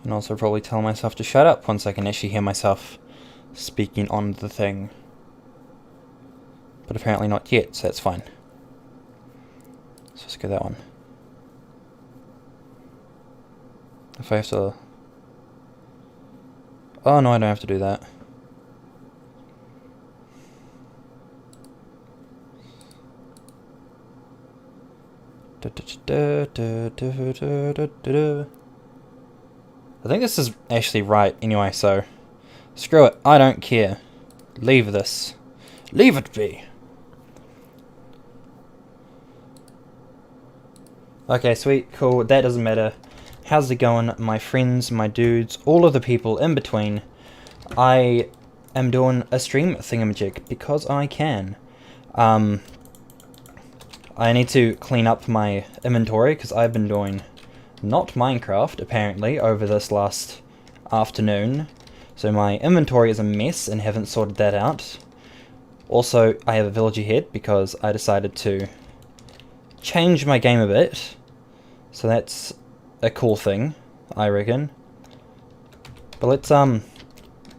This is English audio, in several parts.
And also probably tell myself to shut up once I can actually hear myself speaking on the thing. But apparently not yet, so that's fine. So let's go that one. If I have to... Oh no, I don't have to do that. I think this is actually right anyway, so screw it, I don't care. Leave this. Leave it be. Okay, sweet, cool, that doesn't matter. How's it going, my friends, my dudes, all of the people in between? I am doing a stream thingamajig because I can. I need to clean up my inventory because I've been doing not Minecraft, apparently, over this last afternoon. So my inventory is a mess and haven't sorted that out. Also, I have a villager head because I decided to change my game a bit. So that's a cool thing, I reckon. But let's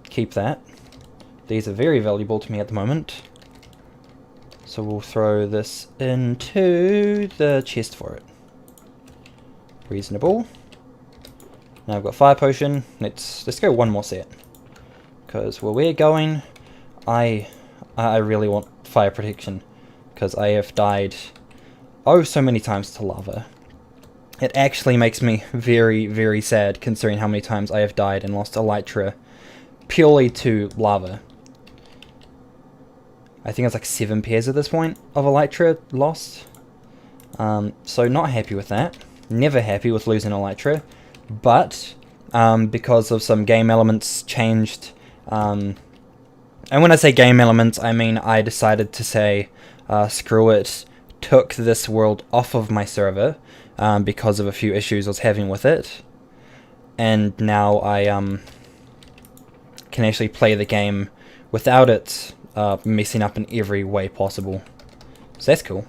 keep that. These are very valuable to me at the moment. So we'll throw this into the chest for it. Reasonable. Now I've got fire potion. Let's go one more set. Because where we're going, I really want fire protection. Because I have died oh so many times to lava. It actually makes me very, very sad considering how many times I have died and lost elytra purely to lava. I think it's like 7 pairs at this point of elytra lost. So not happy with that. Never happy with losing elytra. But because of some game elements changed. And when I say game elements, I mean I decided to say, screw it. Took this world off of my server because of a few issues I was having with it. And now I can actually play the game without it messing up in every way possible. So that's cool.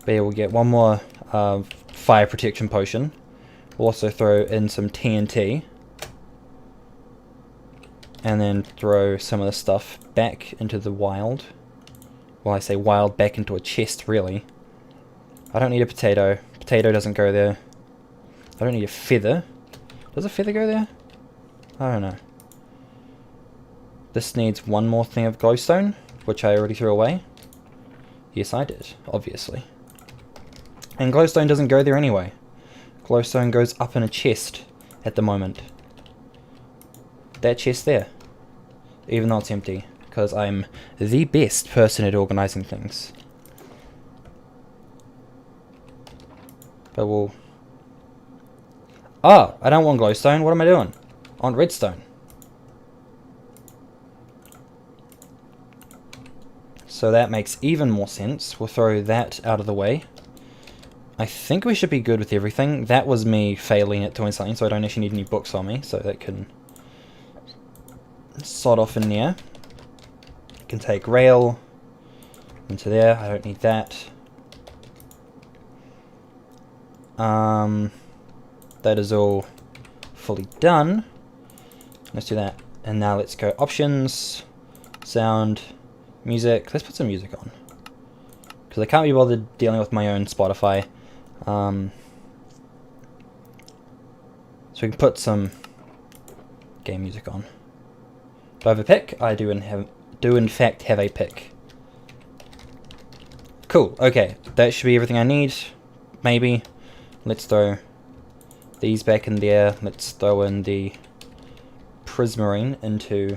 But yeah, we'll get one more fire protection potion. We'll also throw in some TNT. And then throw some of the stuff back into the wild. Well, I say wild, back into a chest, really. I don't need a potato. Potato doesn't go there. I don't need a feather. Does a feather go there? I don't know. This needs one more thing of glowstone, which I already threw away. Yes, I did, obviously. And glowstone doesn't go there anyway. Glowstone goes up in a chest at the moment. That chest there. Even though it's empty. Because I'm the best person at organising things. But we'll... Ah! I don't want glowstone. What am I doing? I want redstone. So that makes even more sense. We'll throw that out of the way. I think we should be good with everything. That was me failing at doing something, so I don't actually need any books on me, so that can sod off in there. Can take rail into there. I don't need that. That is all fully done. Let's do that. And now let's go options, sound, music. Let's put some music on. Because I can't be bothered dealing with my own Spotify. So we can put some game music on. Do I have a pick? I do in fact have a pick. Cool, okay. That should be everything I need. Maybe. Let's throw these back in there. Let's throw in the prismarine into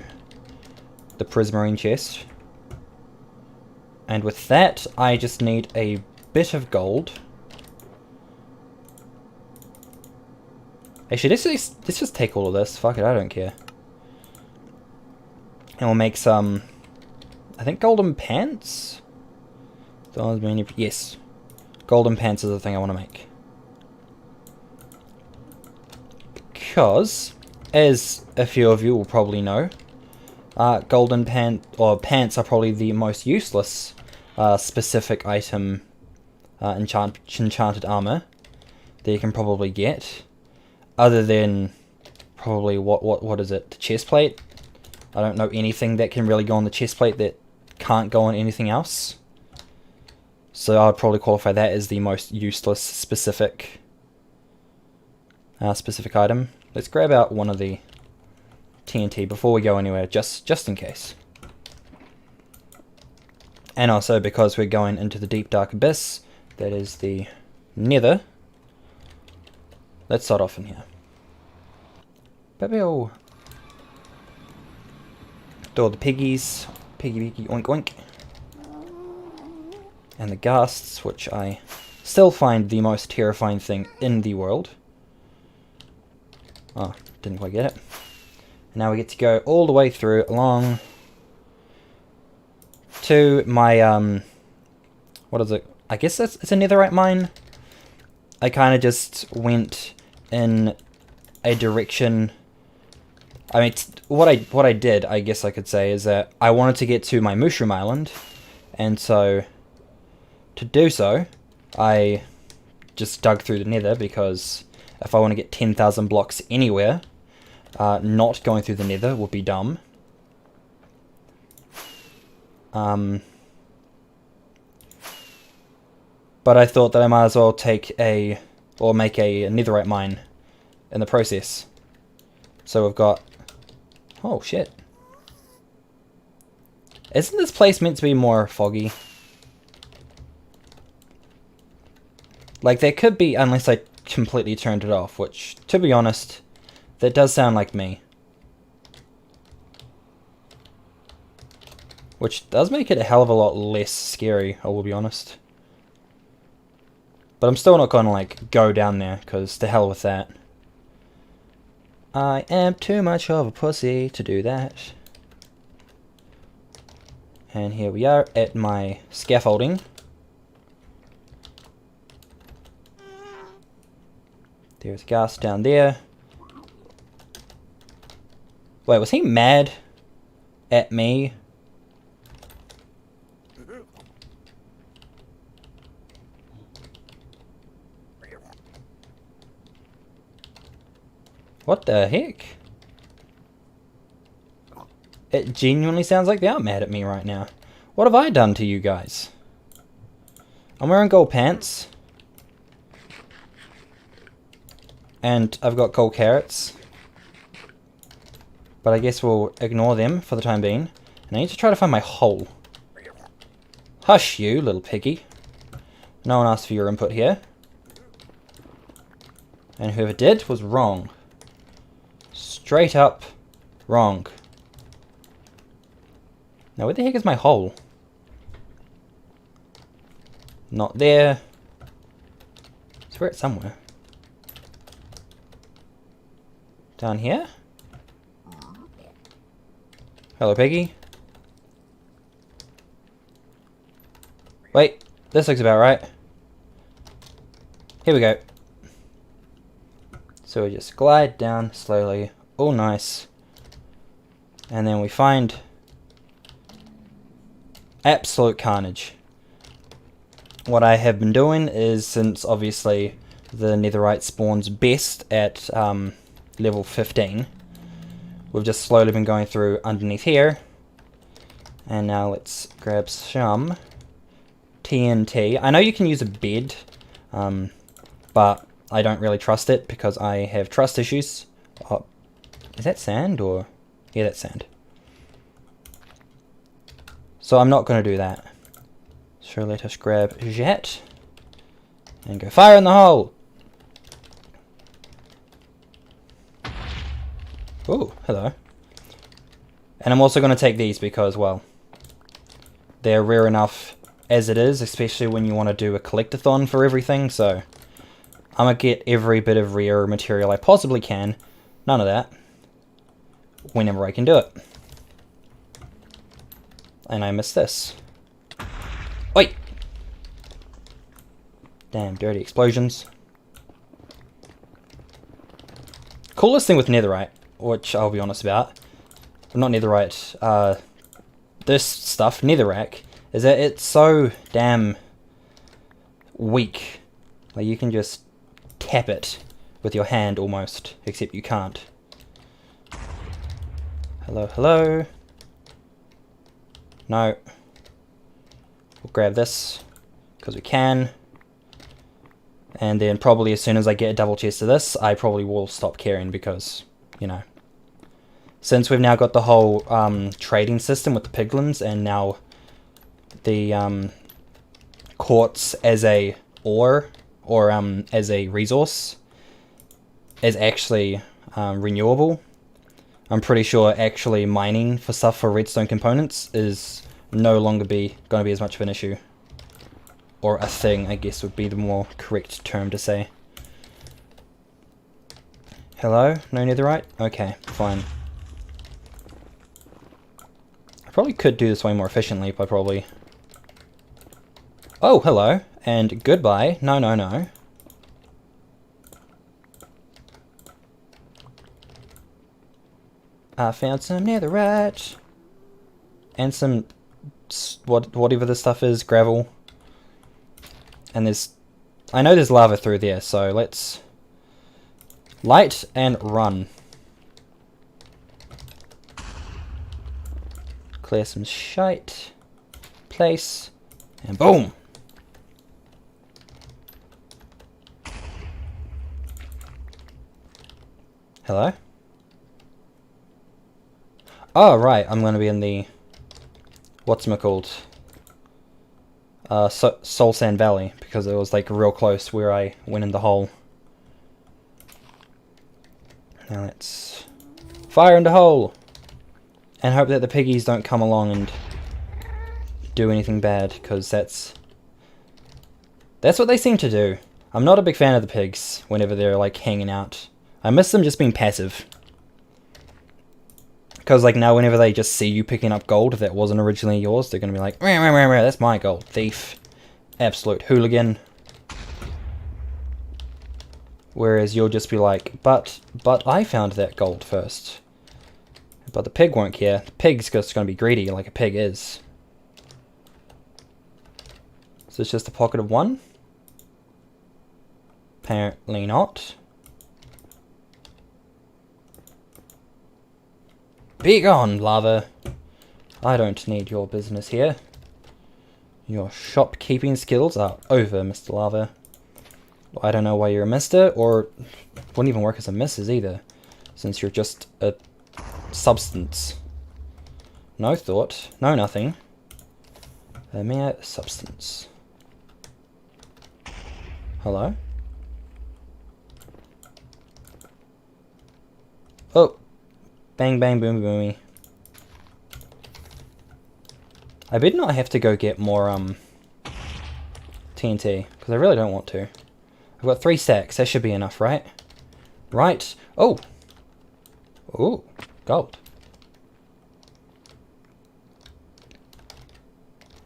the prismarine chest. And with that, I just need a bit of gold. Actually, let's just take all of this. Fuck it, I don't care. And we'll make some, I think, golden pants? Yes. Golden pants is the thing I want to make. Because, as a few of you will probably know, golden pants are probably the most useless specific item enchanted armor that you can probably get. other than probably what is it? The chest plate. I don't know anything that can really go on the chest plate that can't go on anything else. So I would probably qualify that as the most useless specific item. Let's grab out one of the TNT before we go anywhere, just in case. And also because we're going into the deep dark abyss, that is the nether. Let's start off in here. Babel. Do all the piggies. Piggy oink oink. And the ghasts, which I still find the most terrifying thing in the world. Oh, didn't quite get it. And now we get to go all the way through along to my, what is it? I guess it's a netherite mine. I kind of just went in a direction. I mean, what I did, I guess I could say, is that I wanted to get to my mushroom island, and so to do so, I just dug through the nether, because if I want to get 10,000 blocks anywhere, not going through the nether would be dumb. But I thought that I might as well make a netherite mine in the process. So we've got... Oh, shit. Isn't this place meant to be more foggy? Like, there could be, unless I completely turned it off, which, to be honest, that does sound like me. Which does make it a hell of a lot less scary, I will be honest. But I'm still not going to, like, go down there, because to hell with that. I am too much of a pussy to do that. And here we are at my scaffolding. There's gas down there. Wait, was he mad at me? What the heck? It genuinely sounds like they are mad at me right now. What have I done to you guys? I'm wearing gold pants. And I've got gold carrots. But I guess we'll ignore them for the time being. And I need to try to find my hole. Hush you, little piggy. No one asked for your input here. And whoever did was wrong. Straight up wrong. Now where the heck is my hole? Not there. I swear it's somewhere. Down here? Hello, piggy. Wait, this looks about right. Here we go. So we just glide down slowly. All nice. And then we find absolute carnage. What I have been doing is, since obviously the netherite spawns best at level 15, we've just slowly been going through underneath here. And now let's grab some TNT. I know you can use a bed, but I don't really trust it because I have trust issues. Oh, is that sand or... Yeah, that's sand. So I'm not going to do that. So let us grab jet and go fire in the hole. Oh, hello. And I'm also going to take these because, well, they're rare enough as it is, especially when you want to do a collectathon for everything, so I'm going to get every bit of rare material I possibly can. None of that. Whenever I can do it. And I missed this. Wait! Damn, dirty explosions. Coolest thing with netherite, which I'll be honest about, not netherite, this stuff, netherrack, is that it's so damn weak. Like, you can just tap it with your hand almost, except you can't. Hello, hello. No. We'll grab this, because we can. And then probably as soon as I get a double chest of this, I probably will stop caring because, you know. Since we've now got the whole trading system with the piglins and now the quartz as a ore or as a resource is actually renewable. I'm pretty sure actually mining for stuff for redstone components is no longer going to be as much of an issue. Or a thing, I guess would be the more correct term to say. Hello? No netherite? Okay, fine. I probably could do this way more efficiently, but probably... Oh, hello. And goodbye. No, no, no. I found some netherite. And some... whatever this stuff is, gravel. And there's... I know there's lava through there, so let's... light and run. Clear some shite. Place. And boom! Hello? Oh, right, I'm going to be in the... whatchamacalled? Soul Sand Valley, because it was like real close where I went in the hole. Now let's fire in the hole! And hope that the piggies don't come along and do anything bad, because that's what they seem to do. I'm not a big fan of the pigs whenever they're like hanging out. I miss them just being passive. Because like now whenever they just see you picking up gold that wasn't originally yours, they're going to be like, "Rah, rah, rah, rah, that's my gold, thief. Absolute hooligan." Whereas you'll just be like, but I found that gold first. But the pig won't care. The pig's just going to be greedy like a pig is. So it's just a pocket of one? Apparently not. Be gone, lava. I don't need your business here. Your shopkeeping skills are over, Mr. Lava. I don't know why you're a mister, or wouldn't even work as a missus either, since you're just a substance. No thought, no nothing. A mere substance. Hello? Oh! Bang bang boom boomy. I better not have to go get more TNT, because I really don't want to. I've got 3 stacks, that should be enough, right? Right. Oh! Ooh, gold.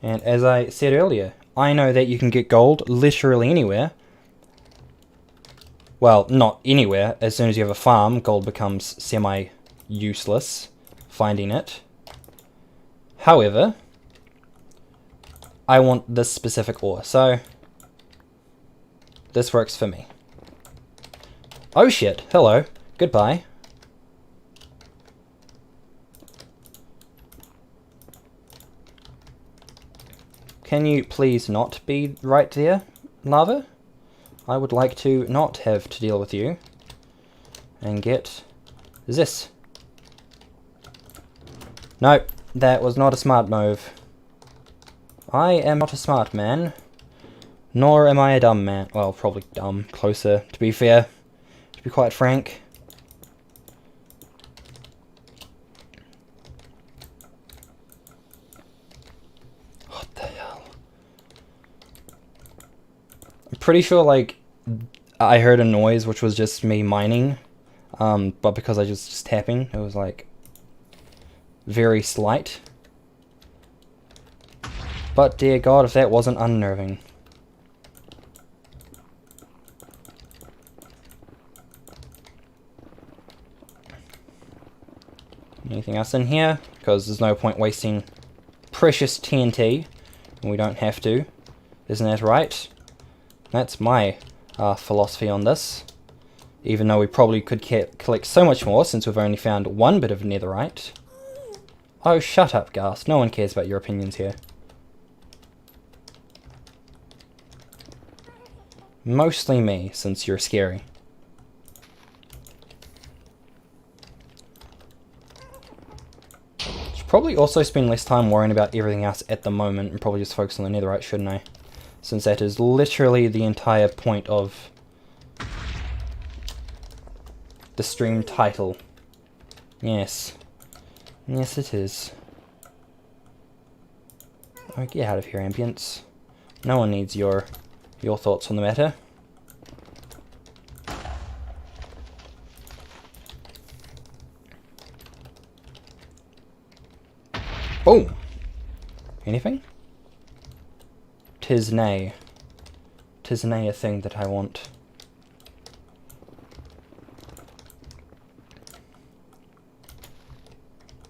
And as I said earlier, I know that you can get gold literally anywhere. Well, not anywhere. As soon as you have a farm, gold becomes semi-useless finding it. However, I want this specific ore, so this works for me. Oh shit, hello, goodbye. Can you please not be right there, lava? I would like to not have to deal with you. And get this. No, that was not a smart move. I am not a smart man. Nor am I a dumb man. Well, probably dumb. Closer, to be fair. To be quite frank. What the hell? I'm pretty sure, like, I heard a noise which was just me mining. But because I was just tapping, it was, like, very slight. But dear God, if that wasn't unnerving. Anything else in here? Because there's no point wasting precious TNT. And we don't have to. Isn't that right? That's my philosophy on this. Even though we probably could collect so much more since we've only found one bit of netherite. Oh, shut up, Ghast. No one cares about your opinions here. Mostly me, since you're scary. Should probably also spend less time worrying about everything else at the moment and probably just focus on the netherite, shouldn't I? Since that is literally the entire point of the stream title. Yes. Yes, it is. Oh, get out of here, ambience. No one needs your thoughts on the matter. Boom! Anything? 'Tis nay. 'Tis nay a thing that I want.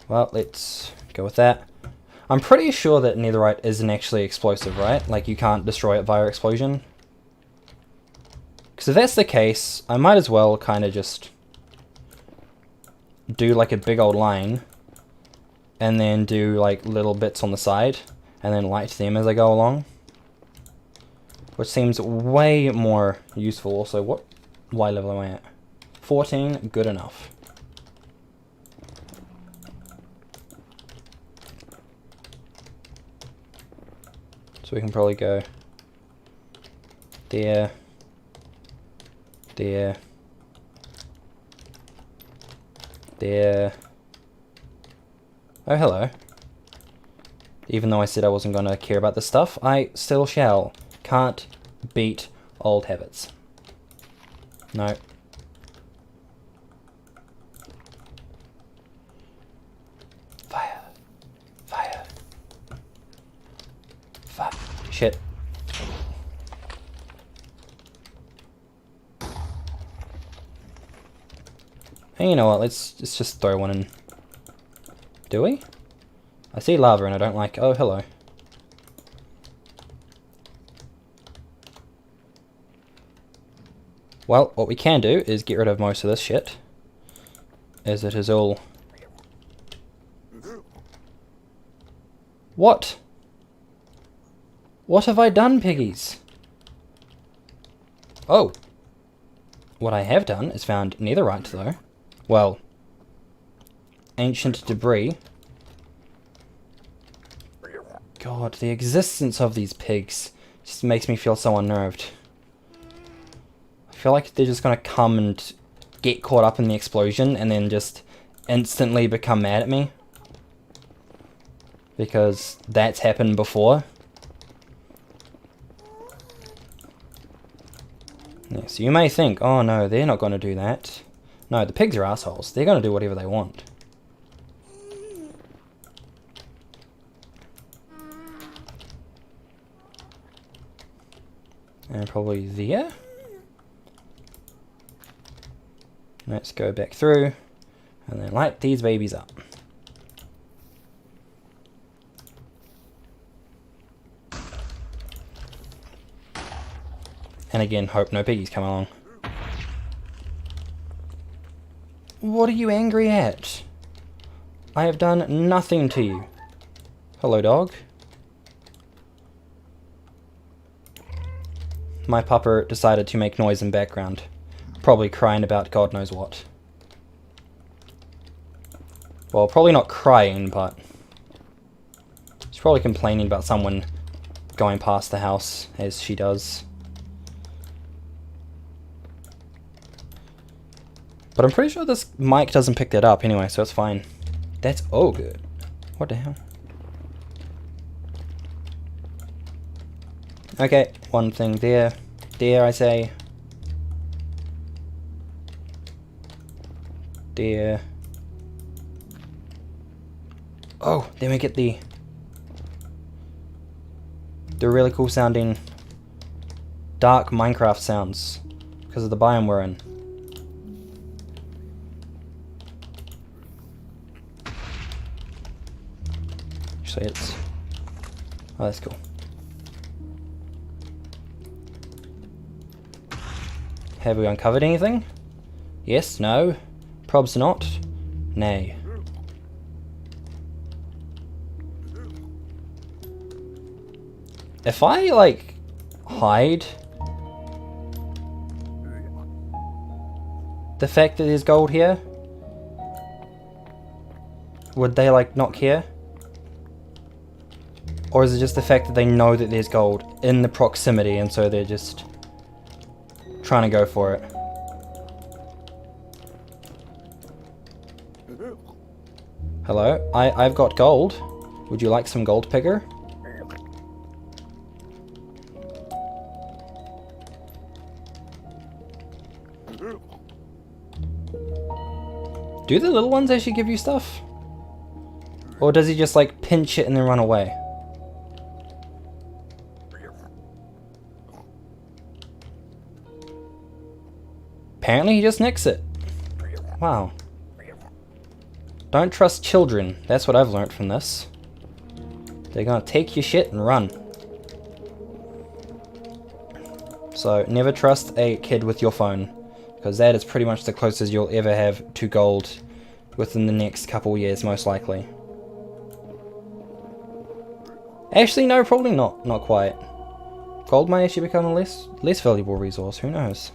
Well, let's go with that. I'm pretty sure that netherite isn't actually explosive, right? Like, you can't destroy it via explosion. Because if that's the case, I might as well kind of just do like a big old line, and then do like little bits on the side, and then light them as I go along. Which seems way more useful. Also, what Y level am I at? 14, good enough. So we can probably go there, there, there. Oh, hello. Even though I said I wasn't going to care about this stuff, I still shall. Can't beat old habits. No. Fire. Fire. Fire. Shit. Hey, you know what? Let's just throw one in. Do we? I see lava and I don't like... Oh, hello. Well, what we can do is get rid of most of this shit, as it is all... What? What have I done, piggies? Oh. What I have done is found netherite, though. Well, ancient debris. God, the existence of these pigs just makes me feel so unnerved. I feel like they're just gonna come and get caught up in the explosion and then just instantly become mad at me. Because that's happened before. Yeah, so you may think, oh no, they're not gonna do that. No, the pigs are assholes. They're gonna do whatever they want. And probably there. Let's go back through and then light these babies up. And again, hope no piggies come along. What are you angry at? I have done nothing to you. Hello, dog. My pupper decided to make noise in background. Probably crying about God knows what. Well, probably not crying, but... she's probably complaining about someone going past the house, as she does. But I'm pretty sure this mic doesn't pick that up anyway, so it's fine. That's all good. What the hell? Okay, one thing there. There, I say. There. Oh, then we get the really cool sounding dark Minecraft sounds because of the biome we're in. Actually, it's... oh, that's cool. Have we uncovered anything? Yes, no. Probs not. Nay. If I, like, hide the fact that there's gold here, would they, like, not care? Or is it just the fact that they know that there's gold in the proximity and so they're just trying to go for it? Hello? I've got gold. Would you like some gold, Pigger? Do the little ones actually give you stuff? Or does he just like pinch it and then run away? Apparently he just nicks it. Wow. Don't trust children. That's what I've learned from this. They're gonna take your shit and run. So never trust a kid with your phone, because that is pretty much the closest you'll ever have to gold within the next couple years, most likely. Actually, no, probably not. Not quite. Gold might actually become a less valuable resource. Who knows?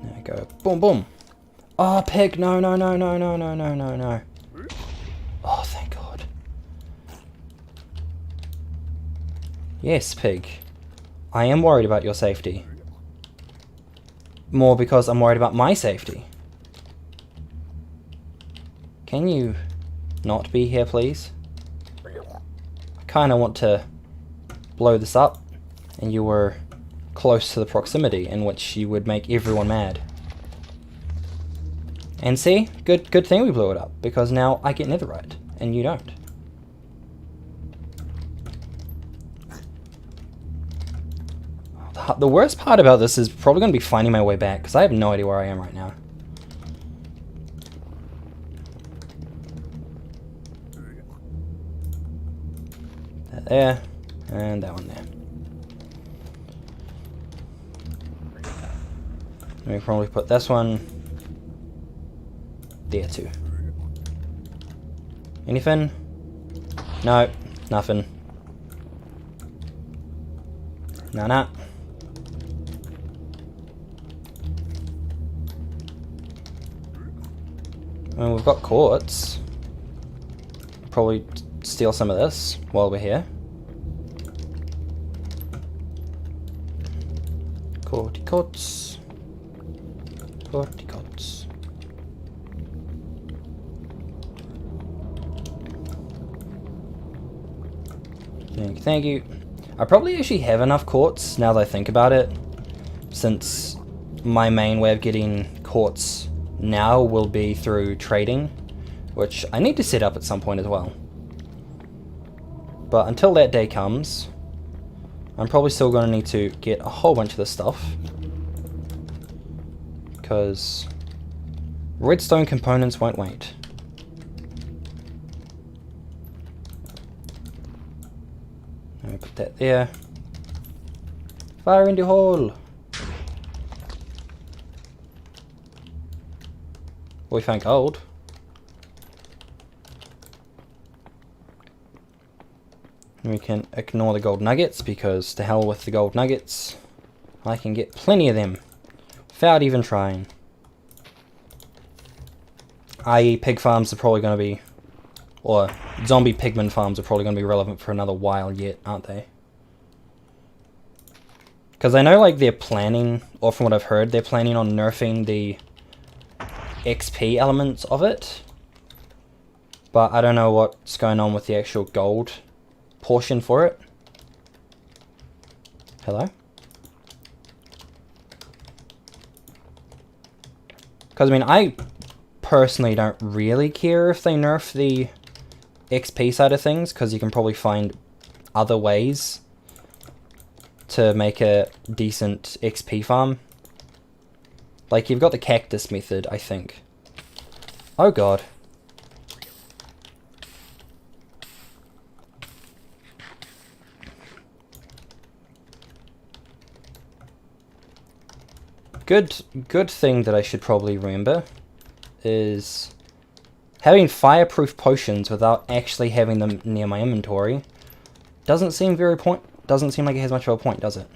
There we go. Boom, boom. Oh, pig! No, no, no, no, no, no, no, no, no. Oh, thank God. Yes, pig. I am worried about your safety. More because I'm worried about my safety. Can you not be here, please? I kind of want to blow this up, and you were close to the proximity in which you would make everyone mad. And see, good thing we blew it up, because now I get netherite, and you don't. The worst part about this is probably going to be finding my way back, because I have no idea where I am right now. That there, and that one there. We can probably put this one there too. Anything? No, nothing. Nah. I mean, we've got quartz. Probably steal some of this while we're here. Quartz. Thank you. I probably actually have enough quartz now that I think about it, since my main way of getting quartz now will be through trading, which I need to set up at some point as well. But until that day comes, I'm probably still going to need to get a whole bunch of this stuff, because redstone components won't wait. Let me put that there. Fire in the hole! We found gold. We can ignore the gold nuggets, because to hell with the gold nuggets. I can get plenty of them without even trying. I.e. pig farms are probably going to be, or zombie pigman farms are probably going to be relevant for another while yet, aren't they? Because I know like they're planning, or from what I've heard, they're planning on nerfing the XP elements of it. But I don't know what's going on with the actual gold portion for it. Hello? Because I mean, I personally don't really care if they nerf the XP side of things, because you can probably find other ways to make a decent XP farm. Like, you've got the cactus method, I think. Oh god. good thing that I should probably remember is having fireproof potions without actually having them near my inventory doesn't seem like it has much of a point, does it?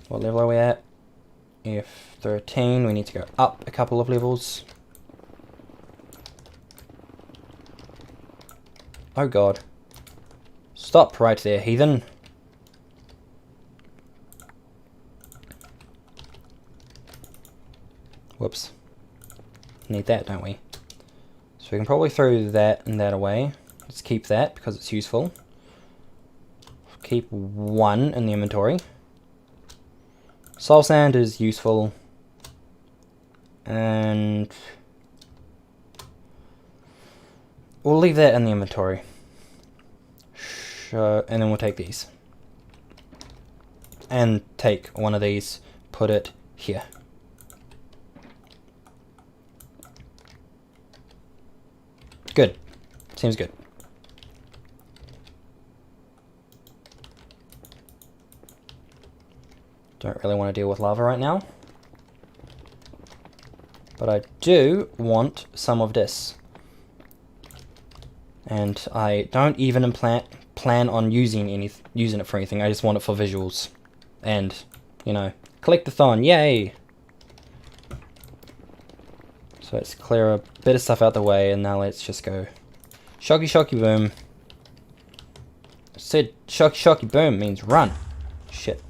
What level are we at? F13. We need to go up a couple of levels. Oh god. Stop right there, heathen. Whoops. Need that, don't we? So we can probably throw that and that away. Let's keep that because it's useful. Keep one in the inventory. Soul sand is useful. And we'll leave that in the inventory. And then we'll take these. And take one of these, put it here. Good. Seems good. Don't really want to deal with lava right now. But I do want some of this. And I don't even plan on using it for anything. I just want it for visuals. And, you know, collectathon, yay! So let's clear a bit of stuff out the way, and now let's just go shocky shocky boom. I said shocky shocky boom means run. Shit.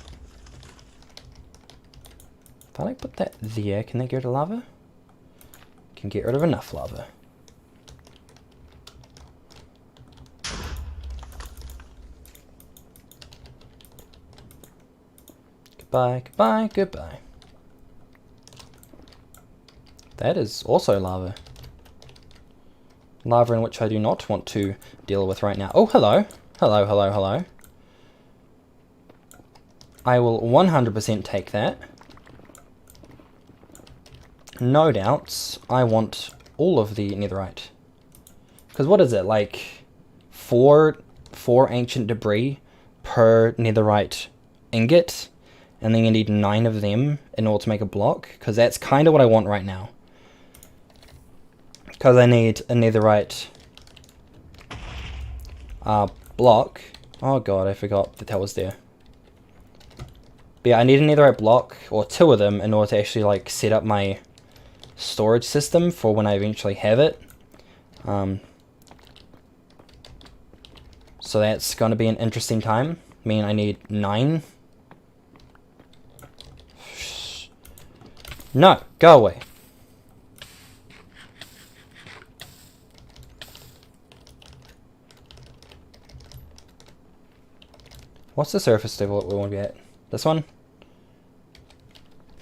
If I like put that there, can they get rid of lava? Can get rid of enough lava. Goodbye, goodbye, goodbye. That is also lava. Lava in which I do not want to deal with right now. Oh, hello. Hello, hello, hello. I will 100% take that. No doubts. I want all of the netherite. Because what is it? Like four ancient debris per netherite ingot? And then you need 9 of them in order to make a block. Because that's kind of what I want right now. Because I need a netherite block. Oh god, I forgot that was there. But yeah, I need a netherite block, or 2 of them, in order to actually like set up my storage system for when I eventually have it. So that's going to be an interesting time. I mean, I need 9. No, go away. What's the surface level that we want to be at? This one?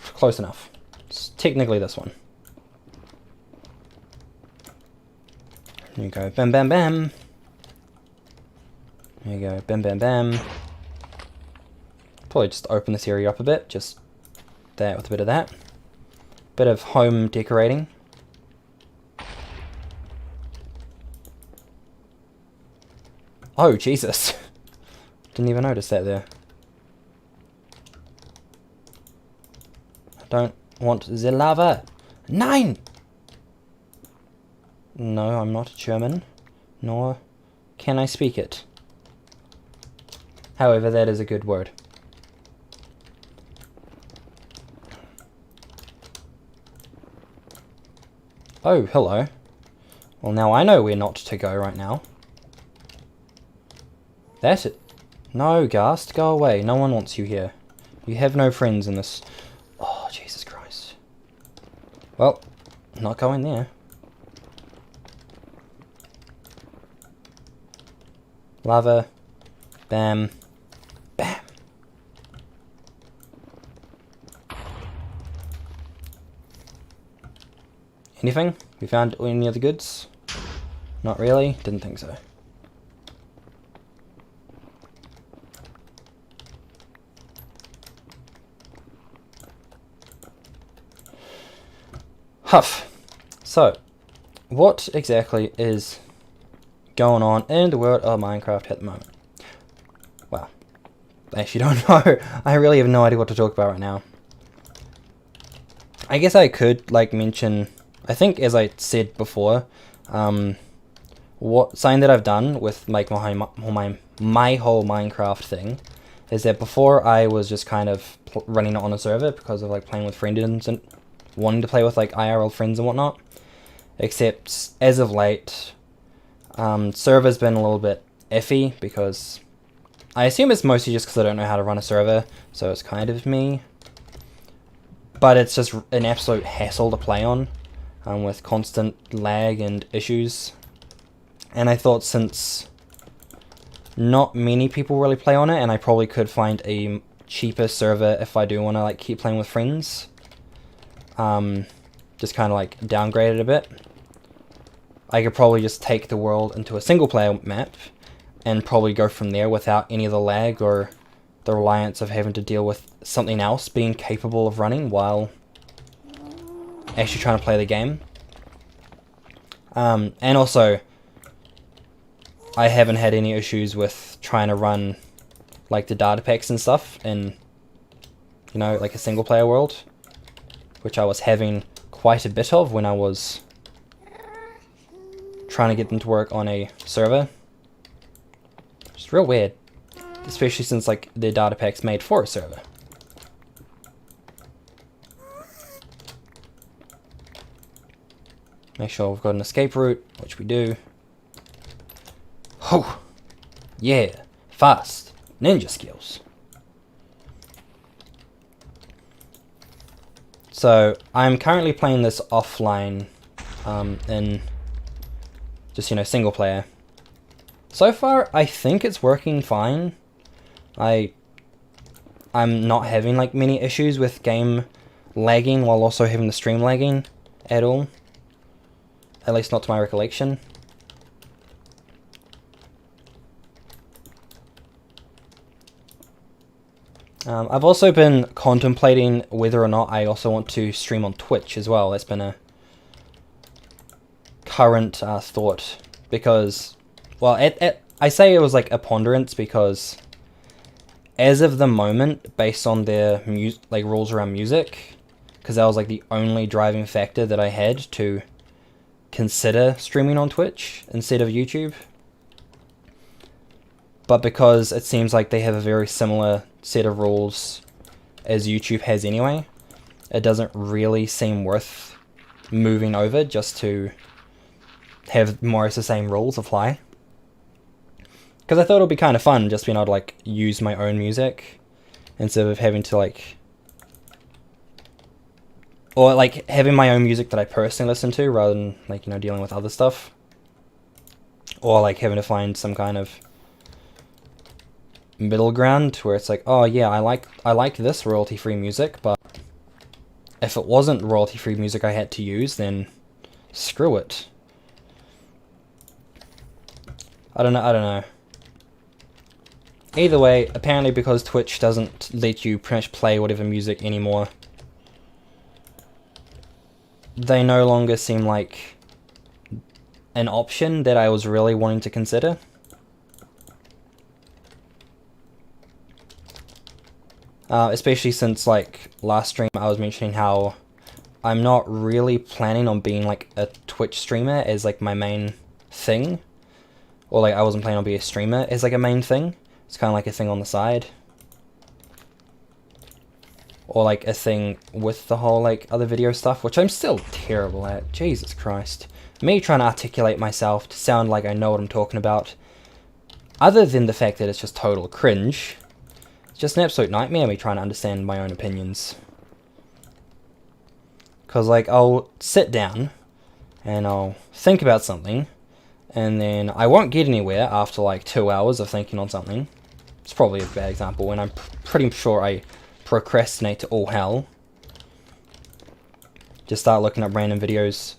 Close enough. It's technically this one. There you go, bam bam bam. There you go, bam bam bam. Probably just open this area up a bit, just that with a bit of that. Bit of home decorating. Oh, Jesus. Didn't even notice that there. I don't want the lava. 9! No, I'm not German. Nor can I speak it. However, that is a good word. Oh, hello. Well, now I know where not to go right now. That's it. No, Ghast, go away. No one wants you here. You have no friends in this. Oh, Jesus Christ. Well, I'm not going there. Lava. Bam. Bam. Anything? We found any other goods? Not really. Didn't think so. Huff. So, what exactly is going on in the world of Minecraft at the moment? Well, actually don't know. I really have no idea what to talk about right now. I guess I could like mention, I think as I said before, something that I've done with like my whole Minecraft thing is that before I was just kind of running it on a server because of like playing with friends and wanting to play with like IRL friends and whatnot. Except as of late, server's been a little bit iffy because I assume it's mostly just because I don't know how to run a server, so it's kind of me. But it's just an absolute hassle to play on, with constant lag and issues. And I thought since not many people really play on it, and I probably could find a cheaper server if I do want to like keep playing with friends, just kind of like downgrade it a bit. I could probably just take the world into a single player map and probably go from there without any of the lag or the reliance of having to deal with something else being capable of running while actually trying to play the game. And also, I haven't had any issues with trying to run like the data packs and stuff in, you know, like a single player world, which I was having quite a bit of when I was trying to get them to work on a server. It's real weird, especially since like the data pack's made for a server. Make sure we've got an escape route, which we do. Oh, yeah, fast ninja skills. So I'm currently playing this offline, in just, you know, single player. So far, I think it's working fine. I'm not having like many issues with game lagging while also having the stream lagging at all. At least not to my recollection. I've also been contemplating whether or not I also want to stream on Twitch as well. That's been a current thought, because, well, I say it was like a ponderance because as of the moment, based on their like rules around music, because that was like the only driving factor that I had to consider streaming on Twitch instead of YouTube. But because it seems like they have a very similar set of rules as YouTube has anyway, it doesn't really seem worth moving over just to have more or less the same rules apply. Because I thought it would be kind of fun just being able to like use my own music instead of having to like, or like having my own music that I personally listen to rather than like, you know, dealing with other stuff, or like having to find some kind of middle ground where it's like, oh yeah, I like this royalty-free music, but if it wasn't royalty-free music I had to use, then screw it. I don't know. Either way, apparently because Twitch doesn't let you pretty much play whatever music anymore, they no longer seem like an option that I was really wanting to consider. Especially since, like, last stream I was mentioning how I'm not really planning on being, like, a Twitch streamer as, like, my main thing. Or, like, I wasn't planning on being a streamer as, like, a main thing. It's kind of like a thing on the side. Or, like, a thing with the whole, like, other video stuff, which I'm still terrible at. Jesus Christ. Me trying to articulate myself to sound like I know what I'm talking about, other than the fact that it's just total cringe. It's just an absolute nightmare, me trying to understand my own opinions. Because, like, I'll sit down, and I'll think about something, and then I won't get anywhere after, like, 2 hours of thinking on something. It's probably a bad example, and I'm pretty sure I procrastinate to all hell. Just start looking up random videos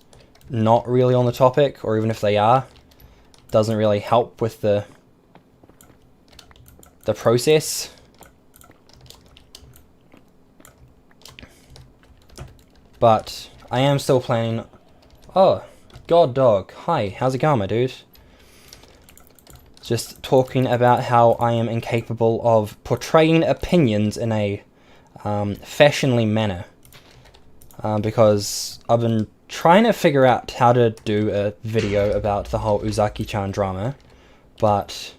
not really on the topic, or even if they are, doesn't really help with the process. But I am still planning. Oh, God Dog. Hi, how's it going, my dude? just talking about how I am incapable of portraying opinions in a fashionly manner. Because I've been trying to figure out how to do a video about the whole Uzaki-chan drama, but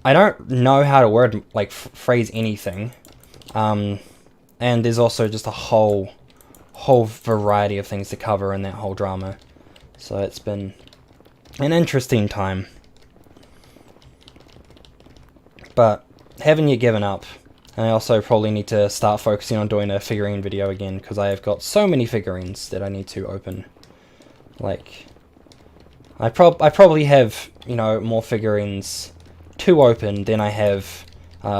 I don't know how to phrase anything. And there's also just a whole variety of things to cover in that whole drama. So it's been an interesting time. But haven't yet given up. And I also probably need to start focusing on doing a figurine video again, because I have got so many figurines that I need to open. Like, I probably have, you know, more figurines to open than I have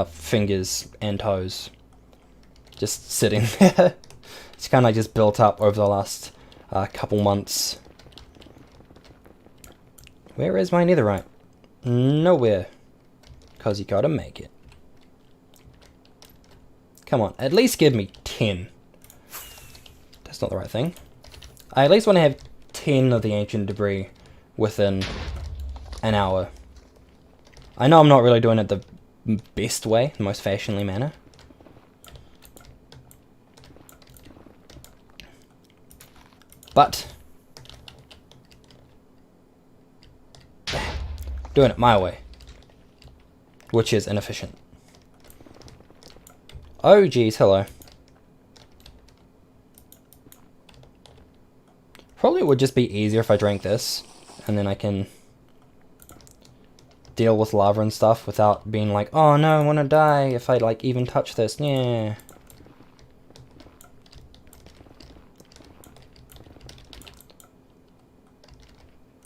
fingers and toes. Just sitting there. It's kind of like just built up over the last couple months. Where is my netherite? Nowhere. Because you gotta make it. Come on, at least give me 10. That's not the right thing. I at least want to have 10 of the ancient debris within an hour. I know I'm not really doing it the best way, the most fashionly manner. But doing it my way, which is inefficient. Oh geez, hello. Probably would just be easier if I drank this, and then I can deal with lava and stuff without being like, oh no, I wanna die if I like even touch this. Yeah.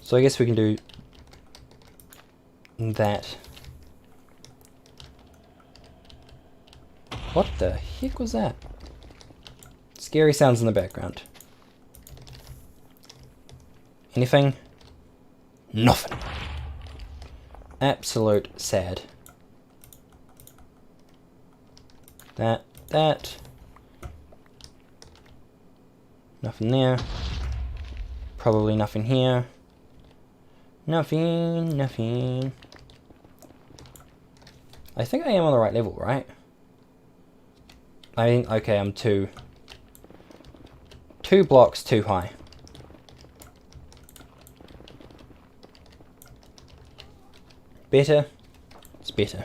So I guess we can do that. What the heck was that? Scary sounds in the background. Anything? Nothing. Absolute sad. That. Nothing there. Probably nothing here. Nothing. I think I am on the right level, right? I mean, okay, I'm two blocks too high. Better? It's better.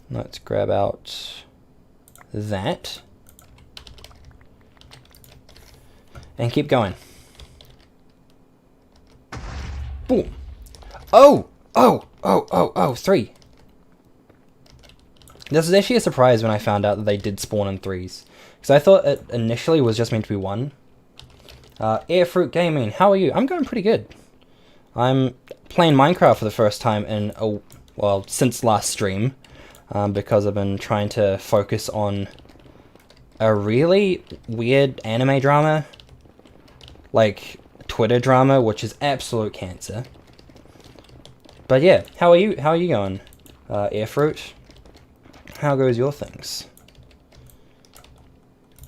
Let's grab out that. And keep going. Boom. Oh, 3. This was actually a surprise when I found out that they did spawn in 3s. Because I thought it initially was just meant to be 1. Airfruit Gaming, how are you? I'm going pretty good. I'm playing Minecraft for the first time in, since last stream. Because I've been trying to focus on a really weird anime drama. Like, Twitter drama, which is absolute cancer. But yeah, how are you going, Airfruit? How goes your things?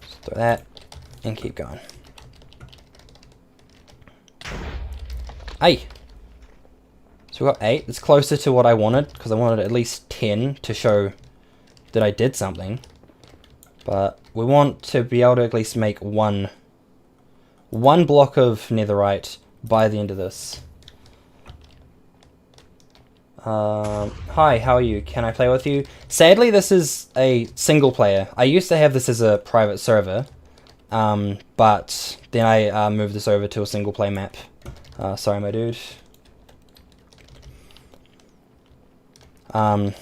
Just throw that, and keep going. Hey! So we got 8, it's closer to what I wanted, because I wanted at least 10 to show that I did something. But we want to be able to at least make one block of netherite by the end of this. Hi, how are you? Can I play with you? Sadly, this is a single player. I used to have this as a private server, but then I moved this over to a single play map. Sorry, my dude. But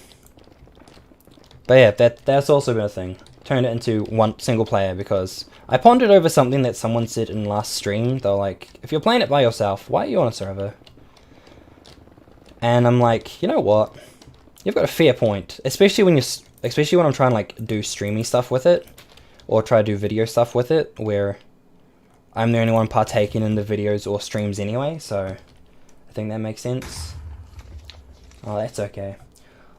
yeah, that's also been a thing. Turned it into one single player because I pondered over something that someone said in last stream. They were like, if you're playing it by yourself, why are you on a server? And I'm like, you know what? You've got a fair point, especially when I'm trying to like do streamy stuff with it, or try to do video stuff with it, where I'm the only one partaking in the videos or streams anyway. So I think that makes sense. Oh, that's okay.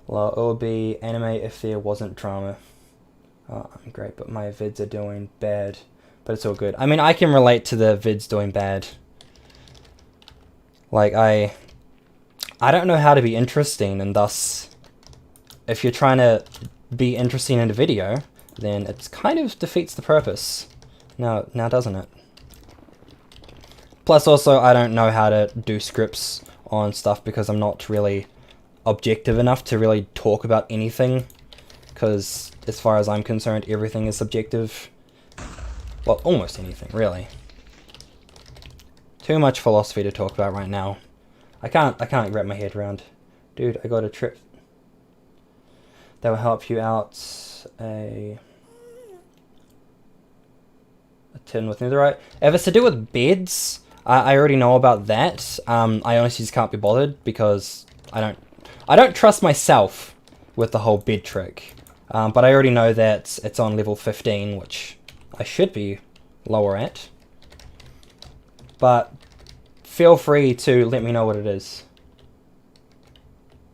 Well, it would be anime if there wasn't drama. Oh, I'm great, but my vids are doing bad. But it's all good. I mean, I can relate to the vids doing bad. Like, I don't know how to be interesting, and thus, if you're trying to be interesting in a video, then it kind of defeats the purpose. Now doesn't it? Plus, also, I don't know how to do scripts on stuff because I'm not really objective enough to really talk about anything. Because, as far as I'm concerned, everything is subjective. Well, almost anything, really. Too much philosophy to talk about right now. I can't wrap my head around. Dude, I got a trip that will help you out. A tin with netherite. If it's to do with beds, I already know about that. I honestly just can't be bothered because I don't trust myself with the whole bed trick. But I already know that it's on level 15, which I should be lower at. But feel free to let me know what it is.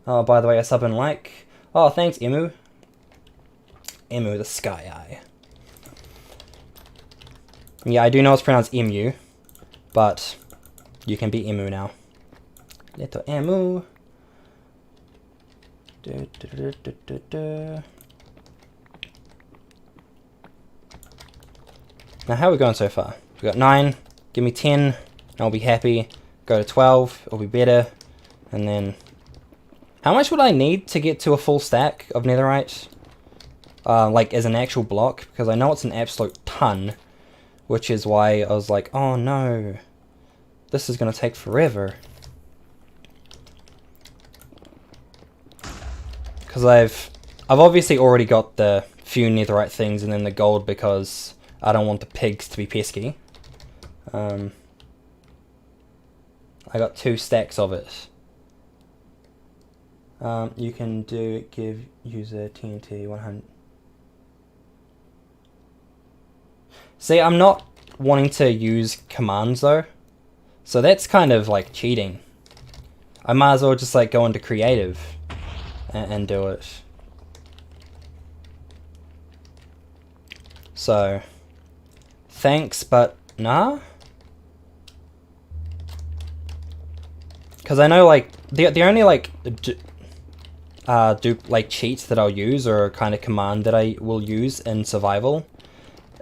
Oh, by the way, a sub and like. Oh, thanks, Emu. Emu the Sky Eye. Yeah, I do know it's pronounced Emu, but you can be Emu now. Little Emu. Now, how are we going so far? We got 9. Give me 10, and I'll be happy. Go to 12, it'll be better. And then, how much would I need to get to a full stack of netherite? Like, as an actual block? Because I know it's an absolute ton. Which is why I was like, oh no. This is going to take forever. Because I've obviously already got the few netherite things and then the gold because I don't want the pigs to be pesky. I got 2 stacks of it. You can give user TNT 100. See, I'm not wanting to use commands though, so that's kind of like cheating. I might as well just like go into creative and do it. So, thanks, but nah. Because I know like the only like like cheats that I'll use or kind of command that I will use in survival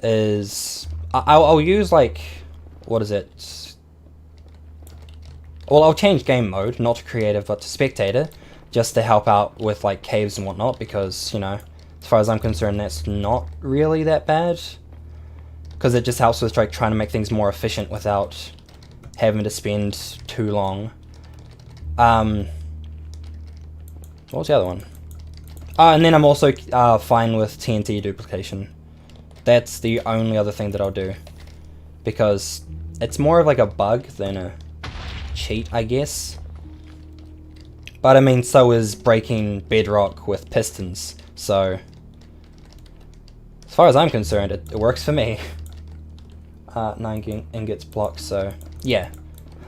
is I'll use like, what is it? Well, I'll change game mode, not to creative but to spectator, just to help out with like caves and whatnot because, you know, as far as I'm concerned, that's not really that bad because it just helps with like trying to make things more efficient without having to spend too long. What was the other one? And then I'm also fine with TNT duplication. That's the only other thing that I'll do. Because it's more of like a bug than a cheat, I guess. But I mean, so is breaking bedrock with pistons. So, as far as I'm concerned, it works for me. 9 ingots blocked, so yeah.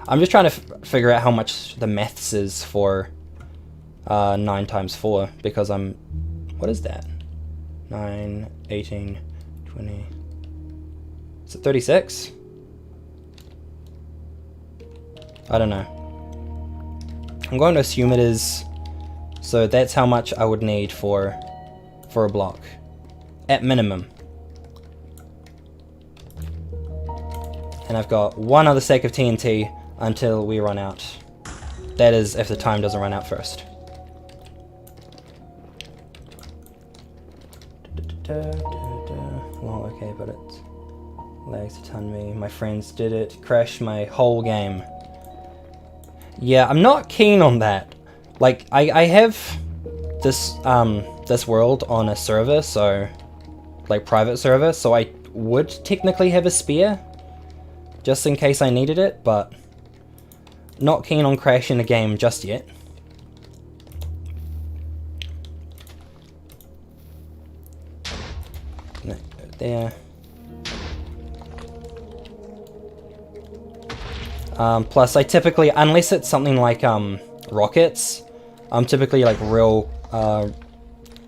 I'm just trying to figure out how much the maths is for 9 times 4. Because I'm... What is that? 9, 18... 20. Is it 36? I don't know. I'm going to assume it is. So that's how much I would need for a block. At minimum. And I've got 1 other stack of TNT until we run out. That is if the time doesn't run out first. Well, okay, but it lags a ton me. My friends did it. Crashed my whole game. Yeah, I'm not keen on that. Like, I have this this world on a server, so like private server, so I would technically have a spear just in case I needed it, but not keen on crashing the game just yet. There. Plus, I typically, unless it's something like rockets, I'm typically like real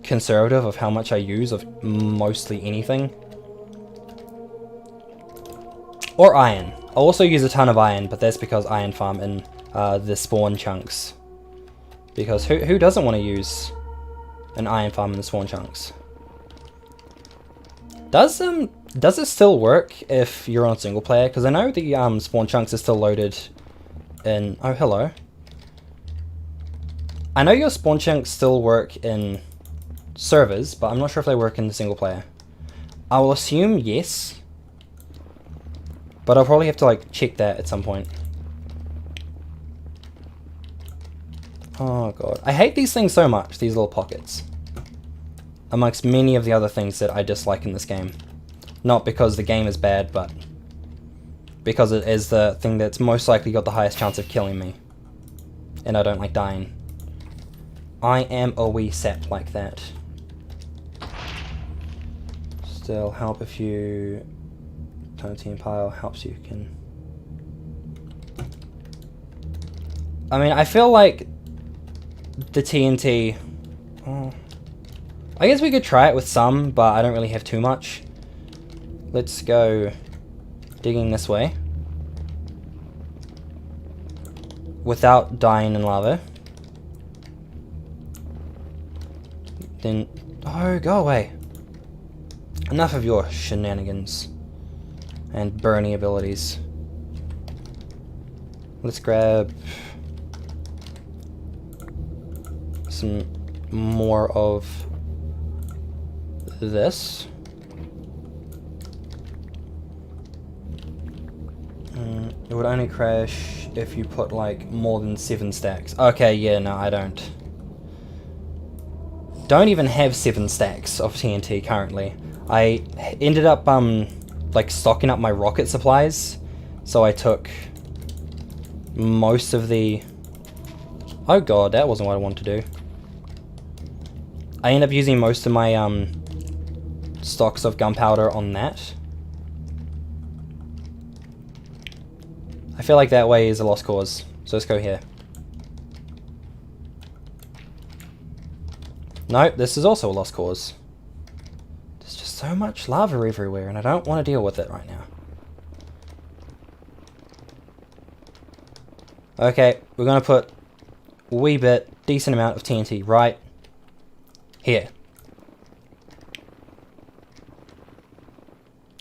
conservative of how much I use of mostly anything. Or iron. I also use a ton of iron, but that's because iron farm in the spawn chunks. Because who doesn't want to use an iron farm in the spawn chunks? Does it still work if you're on single player? Because I know the spawn chunks are still loaded in... Oh, hello. I know your spawn chunks still work in servers, but I'm not sure if they work in the single player. I will assume yes. But I'll probably have to like check that at some point. Oh god. I hate these things so much, these little pockets. Amongst many of the other things that I dislike in this game. Not because the game is bad, but because it is the thing that's most likely got the highest chance of killing me. And I don't like dying. I am a wee sap like that. Still help if you... Team pile helps you can... I mean, I feel like the TNT... Oh, I guess we could try it with some, but I don't really have too much. Let's go digging this way. Without dying in lava. Then... Oh, go away. Enough of your shenanigans. And burning abilities. Let's grab some more of this. It would only crash if you put like more than 7 stacks. Okay, yeah, no, I don't. Don't even have 7 stacks of TNT currently. I ended up like stocking up my rocket supplies, so I took most of the... Oh god, that wasn't what I wanted to do. I ended up using most of my stocks of gunpowder on that. I feel like that way is a lost cause, so let's go here. No, this is also a lost cause. There's just so much lava everywhere, and I don't want to deal with it right now. Okay, we're going to put a wee bit, decent amount of TNT right here.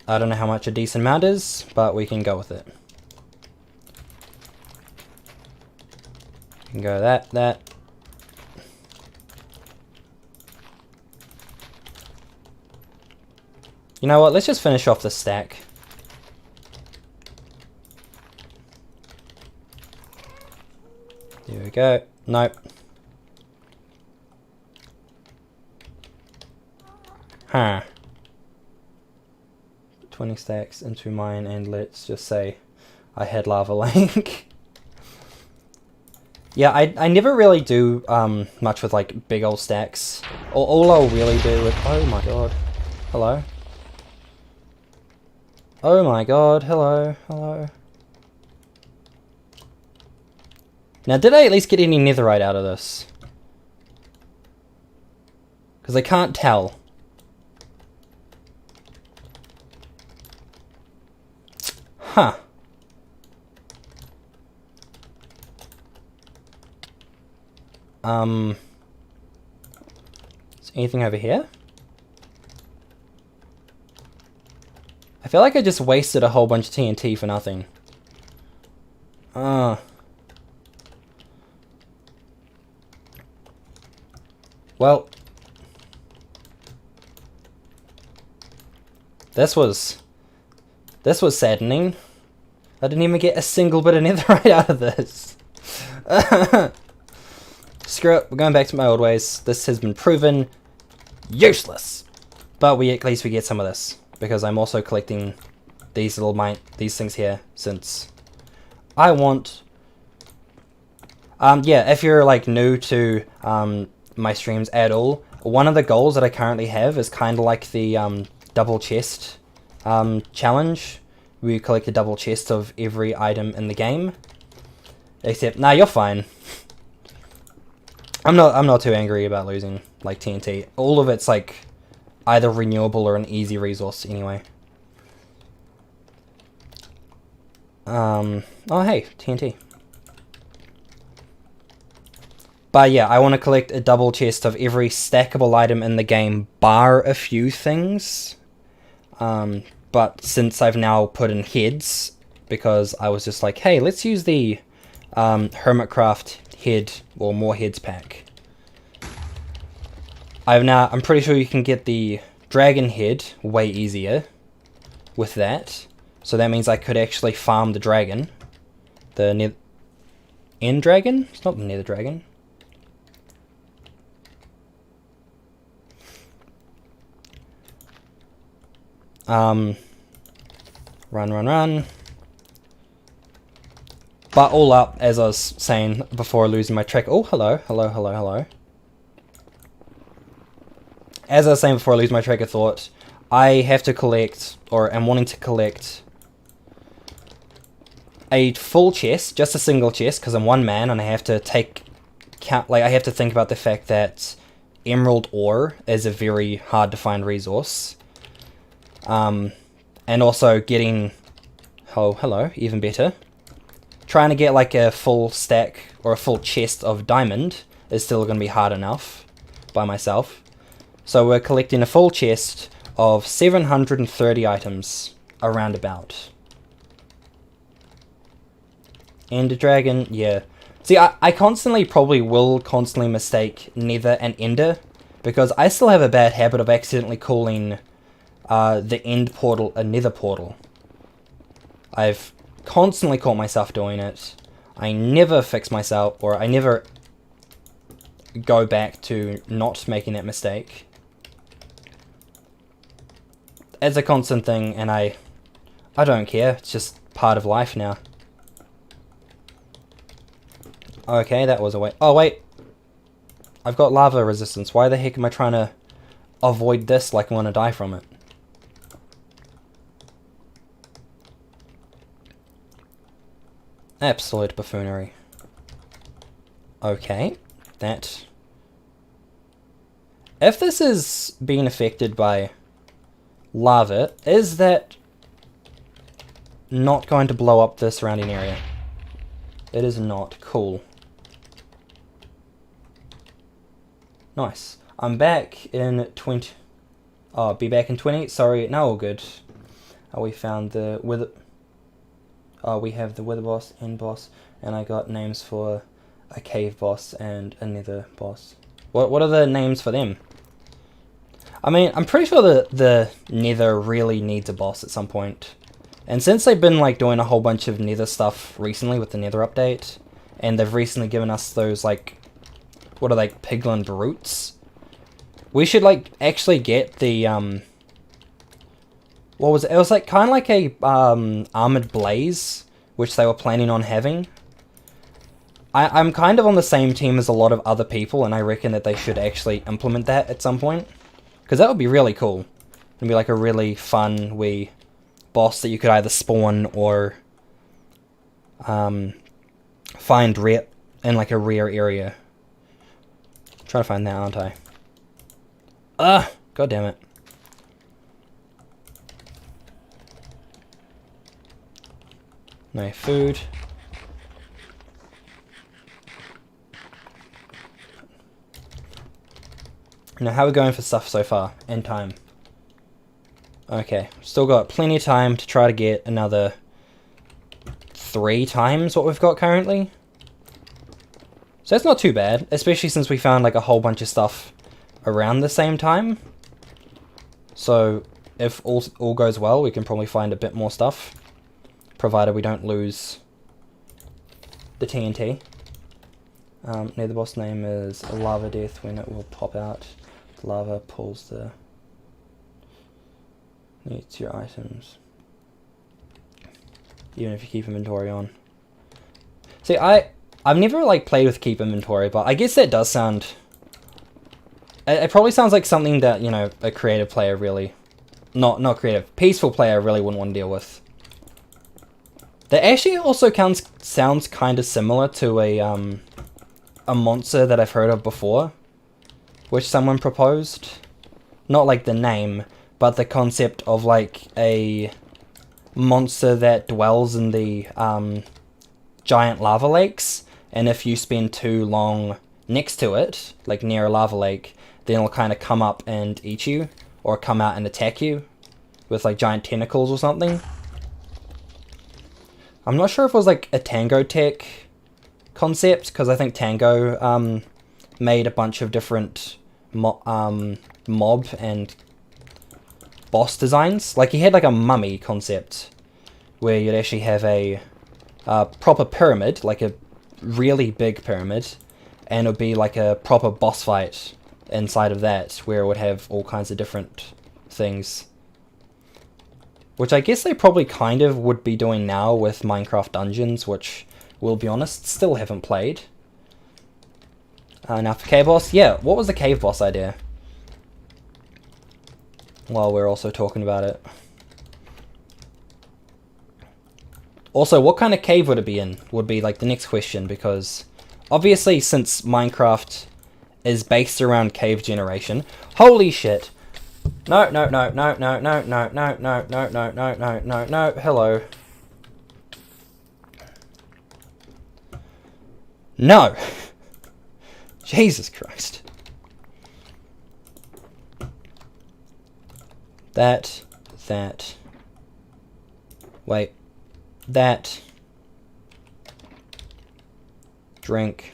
I don't know how much a decent amount is, but we can go with it. We can go that. You know what, let's just finish off the stack. There we go. Nope. Huh. 20 stacks into mine, and let's just say I had lava lake. Yeah, I never really do much with like big old stacks. All I'll really do with... Oh my god. Hello. Oh my god, hello, hello. Now, did I at least get any netherite out of this? Because I can't tell. Huh. Is anything over here? I feel like I just wasted a whole bunch of TNT for nothing. Well, this was saddening. I didn't even get a single bit of netherite out of this. Screw it, we're going back to my old ways. This has been proven useless. But at least we get some of this, because I'm also collecting these these things here, since I want... yeah, if you're like new to my streams at all, one of the goals that I currently have is kind of like the double chest challenge, where you collect a double chest of every item in the game. Except, nah, you're fine. I'm not too angry about losing like TNT. All of it's like either renewable or an easy resource anyway. Oh hey, TNT. But yeah, I want to collect a double chest of every stackable item in the game, bar a few things. But since I've now put in heads, because I was just like, hey, let's use the Hermitcraft head or more heads pack. I'm pretty sure you can get the dragon head way easier with that. So that means I could actually farm the dragon. The end dragon? It's not the nether dragon. Run. But all up, as I was saying before losing my track. Oh, hello. As I was saying before I lose my track of thought, I have to collect, or am wanting to collect, a full chest, just a single chest, because I'm one man, and I have to I have to think about the fact that emerald ore is a very hard to find resource. And also getting, oh, hello, even better. Trying to get like a full stack or a full chest of diamond is still going to be hard enough by myself. So we're collecting a full chest of 730 items around about. Ender dragon, yeah. See, I probably will constantly mistake nether and ender, because I still have a bad habit of accidentally calling the end portal a nether portal. I've constantly caught myself doing it. I never fix myself, or I never go back to not making that mistake. It's a constant thing, and I don't care. It's just part of life now. Okay, that was a way. Oh wait, I've got lava resistance. Why the heck am I trying to avoid this like I want to die from it? Absolute buffoonery. Okay, that... If this is being affected by lava, is that not going to blow up the surrounding area? It is not. Cool. Nice. I'm back in 20... Oh, I'll be back in 20. Sorry, no, all good. We found the wither... we have the wither boss, end boss, and I got names for a cave boss and a nether boss. What are the names for them? I mean, I'm pretty sure the nether really needs a boss at some point. And since they've been like doing a whole bunch of nether stuff recently with the nether update, and they've recently given us those like, what are they, piglin brutes? We should like actually get the what was it? It was like kind of like a armored blaze, which they were planning on having. I'm kind of on the same team as a lot of other people, and I reckon that they should actually implement that at some point, because that would be really cool. It'd be like a really fun wee boss that you could either spawn or find rare in like a rare area. I'm trying to find that, aren't I? God damn it. No food. Now, how are we going for stuff so far? And time. Okay, still got plenty of time to try to get another 3 times what we've got currently. So that's not too bad, especially since we found like a whole bunch of stuff around the same time. So if all goes well, we can probably find a bit more stuff, provided we don't lose the TNT. Nether boss name is Lava Death. When it will pop out, lava pulls the needs your items, even if you keep inventory on. See, I've never like played with keep inventory, but I guess that does sound... It probably sounds like something that, you know, a creative player really... Not creative, peaceful player really wouldn't want to deal with. That actually also sounds kind of similar to a a monster that I've heard of before, which someone proposed. Not like the name, but the concept of like a monster that dwells in the giant lava lakes, and if you spend too long next to it, like near a lava lake, then it'll kind of come up and eat you, or come out and attack you with like giant tentacles or something. I'm not sure if it was like a Tango Tech concept, because I think Tango made a bunch of different mob and boss designs. Like he had like a mummy concept where you'd actually have a proper pyramid, like a really big pyramid, and it would be like a proper boss fight inside of that, where it would have all kinds of different things. Which I guess they probably kind of would be doing now with Minecraft Dungeons, which, we'll be honest, still haven't played. Now for cave boss, yeah, what was the cave boss idea? While we're also talking about it. Also, what kind of cave would it be in? Would be like the next question, because obviously since Minecraft is based around cave generation, holy shit. No, hello. No! Jesus Christ. That. Wait. That. Drink.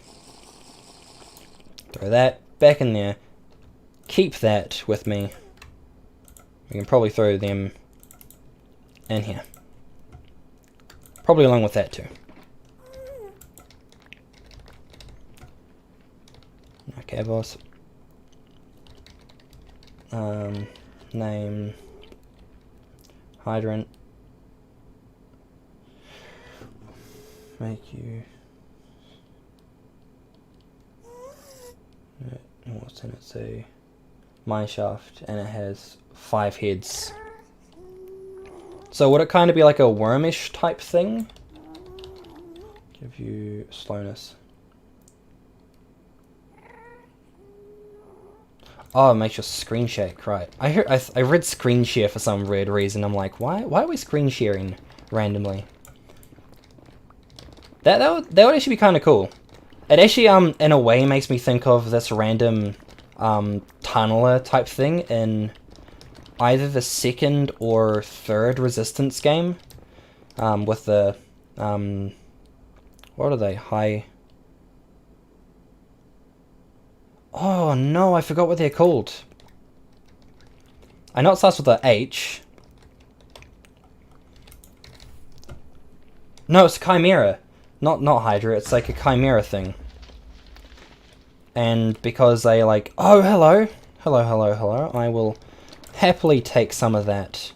Throw that back in there. Keep that with me. We can probably throw them in here. Probably along with that too. Okay, boss. Name. Hydrant. Make you. What's in it? Say mineshaft, and it has 5 heads. So would it kind of be like a wormish type thing? Give you slowness. Oh, it makes your screen shake, right. I read screen share for some weird reason. I'm like, why are we screen sharing randomly? That would actually be kind of cool. It actually, in a way, makes me think of this random, tunneler type thing in either the 2nd or 3rd Resistance game, with the, what are they, high... Oh no, I forgot what they're called. I know it starts with a H. No, it's Chimera. Not Hydra, it's like a Chimera thing. And because they like, oh hello, I will happily take some of that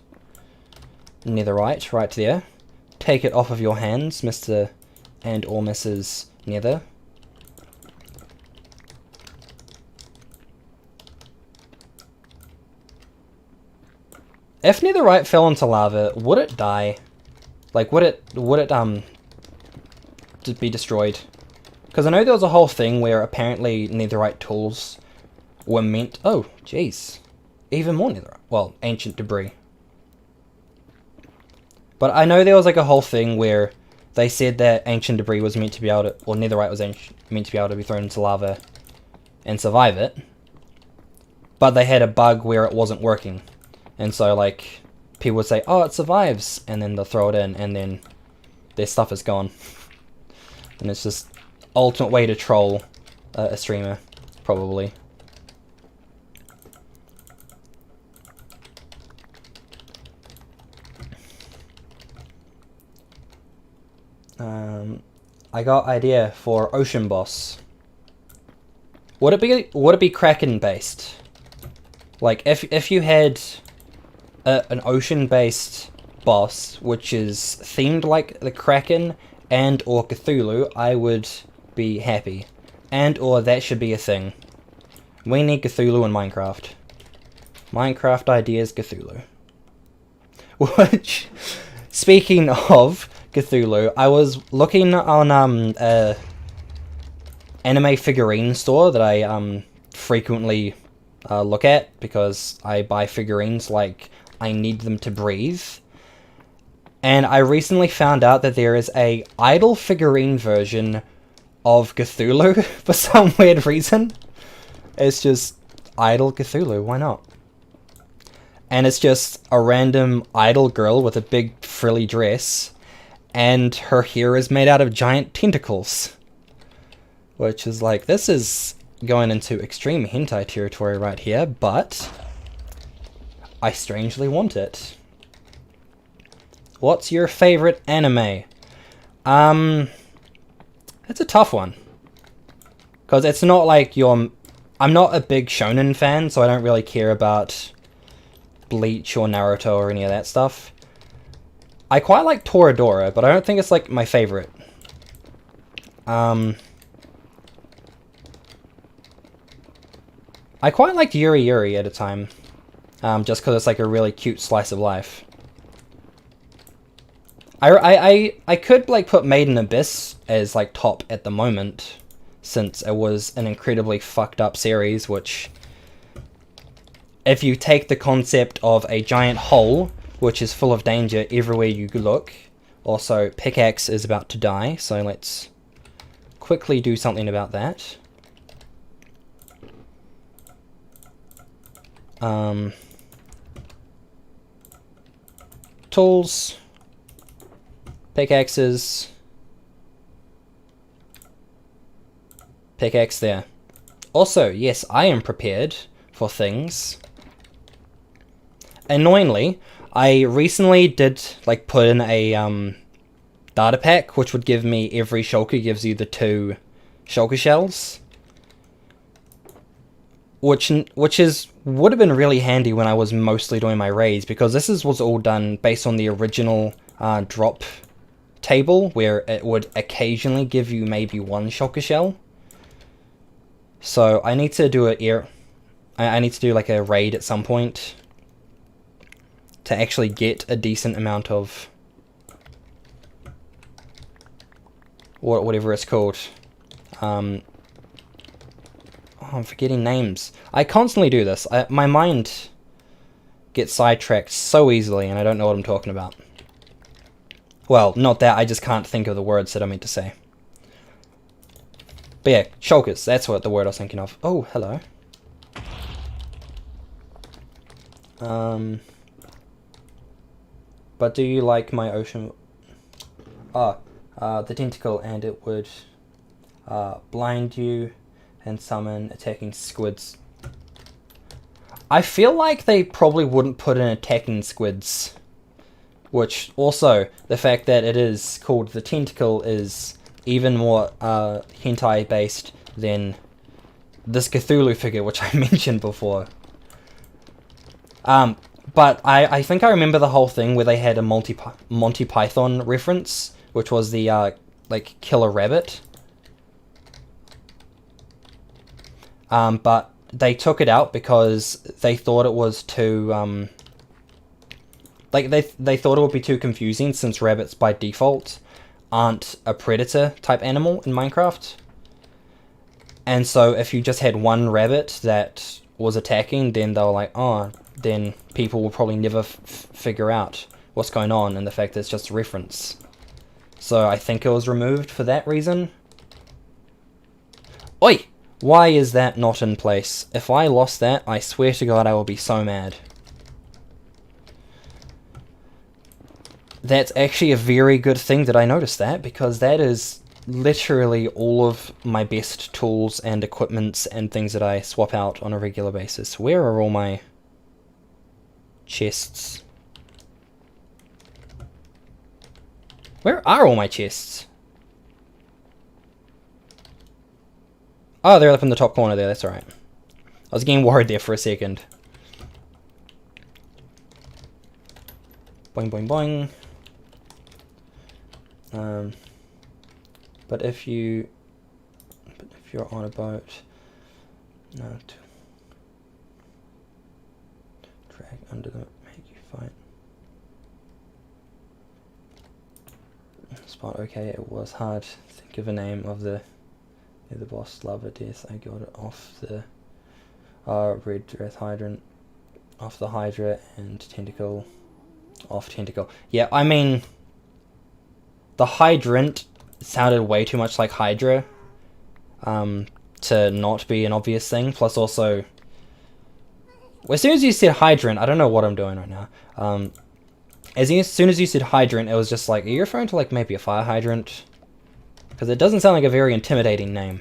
netherite right there. Take it off of your hands, Mr. and or Mrs. Nether. If netherite fell into lava, would it die? Like, would it be destroyed? Because I know there was a whole thing where apparently netherite tools were meant... Oh, jeez. Even more netherite. Well, ancient debris. But I know there was like a whole thing where they said that ancient debris was meant to be able to... Or netherite was meant to be able to be thrown into lava and survive it. But they had a bug where it wasn't working. And so, like, people would say, oh, it survives, and then they'll throw it in, and then their stuff is gone. And it's just ultimate way to troll a streamer, probably. I got idea for ocean boss. Would it be Kraken based? Like, if you had an ocean-based boss, which is themed like the Kraken and or Cthulhu, I would be happy. And or that should be a thing. We need Cthulhu in Minecraft. Minecraft ideas Cthulhu. Which, speaking of Cthulhu, I was looking on anime figurine store that I frequently look at because I buy figurines like I need them to breathe. And I recently found out that there is a idle figurine version of Cthulhu for some weird reason. It's just idle Cthulhu, why not? And it's just a random idle girl with a big frilly dress, and her hair is made out of giant tentacles. Which is like, this is going into extreme hentai territory right here, but I strangely want it. What's your favorite anime? It's a tough one. Because it's not like I'm not a big shonen fan, so I don't really care about Bleach or Naruto or any of that stuff. I quite like Toradora, but I don't think it's like my favorite. I quite liked Yuri Yuri at a time. Just because it's like a really cute slice of life. I could like put Made in Abyss as like top at the moment, since it was an incredibly fucked up series, which, if you take the concept of a giant hole which is full of danger everywhere you look. Also, Pickaxe is about to die, so let's quickly do something about that. Tools, pickaxes, pickaxe there. Also, yes, I am prepared for things. Annoyingly, I recently did like put in a data pack which would give me every shulker gives you the 2 shulker shells. Which would have been really handy when I was mostly doing my raids, because this was all done based on the original drop table, where it would occasionally give you maybe 1 shulker shell. So I need to do I need to do like a raid at some point to actually get a decent amount of whatever it's called. I'm forgetting names. I constantly do this. My mind gets sidetracked so easily, and I don't know what I'm talking about. Well, not that, I just can't think of the words that I meant to say. But yeah, shulkers, that's what the word I was thinking of. Oh, hello. But do you like my ocean... the tentacle, and it would blind you and summon attacking squids. I feel like they probably wouldn't put in attacking squids. Which, also, the fact that it is called the tentacle is even more hentai based than this Cthulhu figure, which I mentioned before. But I think I remember the whole thing where they had a Monty Python reference, which was the like killer rabbit. But they took it out because they thought it was too like they thought it would be too confusing, since rabbits by default aren't a predator type animal in Minecraft. And so if you just had one rabbit that was attacking, then they were like, oh, then people will probably never figure out what's going on, and the fact that it's just a reference. So I think it was removed for that reason. Oi! Why is that not in place? If I lost that, I swear to God I will be so mad. That's actually a very good thing that I noticed that, because that is literally all of my best tools and equipments and things that I swap out on a regular basis. Where are all my chests? Where are all my chests? Oh, they're up in the top corner there, that's alright. I was getting worried there for a second. Boing, boing, boing. But if you're on a boat, no, drag under them, make you fight. Spot, okay, it was hard to think of a name of the Yeah, the boss lava death. I got it off the red earth hydrant, off the hydra, and tentacle, off tentacle. Yeah, I mean, the hydrant sounded way too much like hydra, to not be an obvious thing. Plus, also, as soon as you said hydrant, I don't know what I'm doing right now. As soon as you said hydrant, it was just like, are you referring to like maybe a fire hydrant? Because it doesn't sound like a very intimidating name.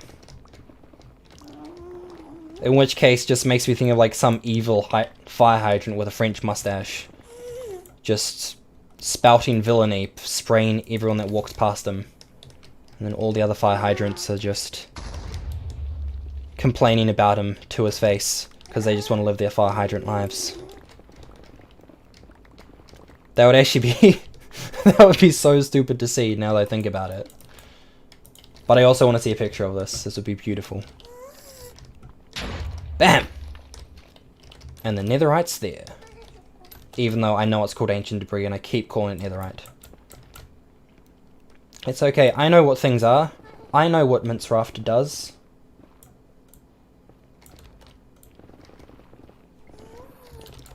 In which case, just makes me think of like some evil fire hydrant with a French mustache. Just spouting villainy, spraying everyone that walks past them. And then all the other fire hydrants are just complaining about him to his face. Because they just want to live their fire hydrant lives. That would actually be... that would be so stupid to see now that I think about it. But I also want to see a picture of this. This would be beautiful. Bam! And the netherite's there. Even though I know it's called ancient debris and I keep calling it netherite. It's okay, I know what things are. I know what Minecraft does.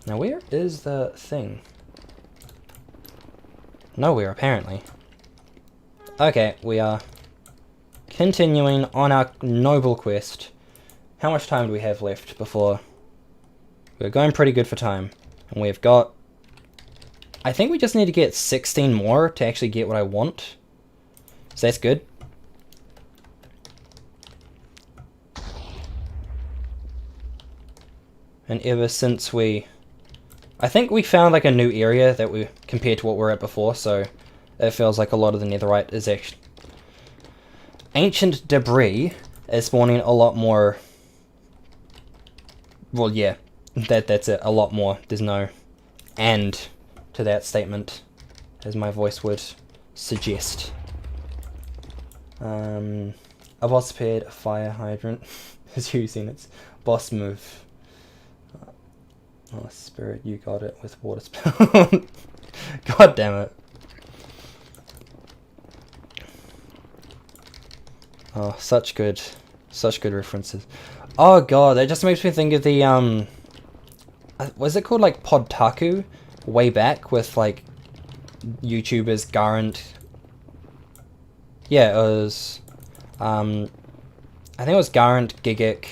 Now where is the thing? Nowhere, apparently. Okay, we are continuing on our noble quest. How much time do we have left before... We're going pretty good for time. And we've got... I think we just need to get 16 more to actually get what I want. So that's good. And ever since we... I think we found like a new area that we compared to what we were at before, so it feels like a lot of the netherite is actually... Ancient debris is spawning a lot more... Well, yeah, that's it, a lot more. There's no and to that statement, as my voice would suggest. A boss paired fire hydrant is using its boss move. Oh, spirit, you got it with water spell. God damn it. Oh, such good references. Oh god, that just makes me think of the, was it called like Podtaku? Way back with like YouTubers Garant. Yeah, it was, I think it was Garant, Gigic,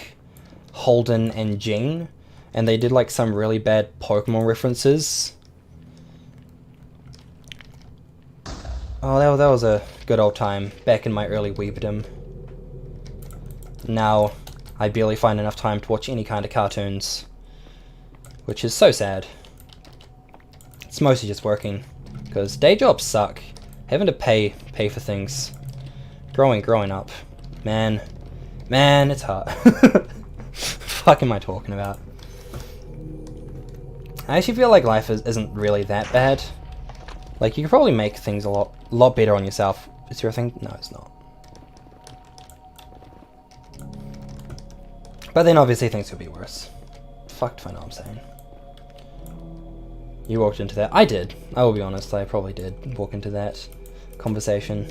Holden, and Jean. And they did like some really bad Pokemon references. Oh, that was a good old time, back in my early weebdom. Now, I barely find enough time to watch any kind of cartoons. Which is so sad. It's mostly just working. Because day jobs suck. Having to pay for things. Growing up. Man, it's hard. Fuck am I talking about? I actually feel like life isn't really that bad. Like, you could probably make things a lot better on yourself. Is there a thing? No, it's not. But then obviously things could be worse. Fucked if I know what I'm saying. You walked into that. I did. I will be honest, I probably did walk into that conversation.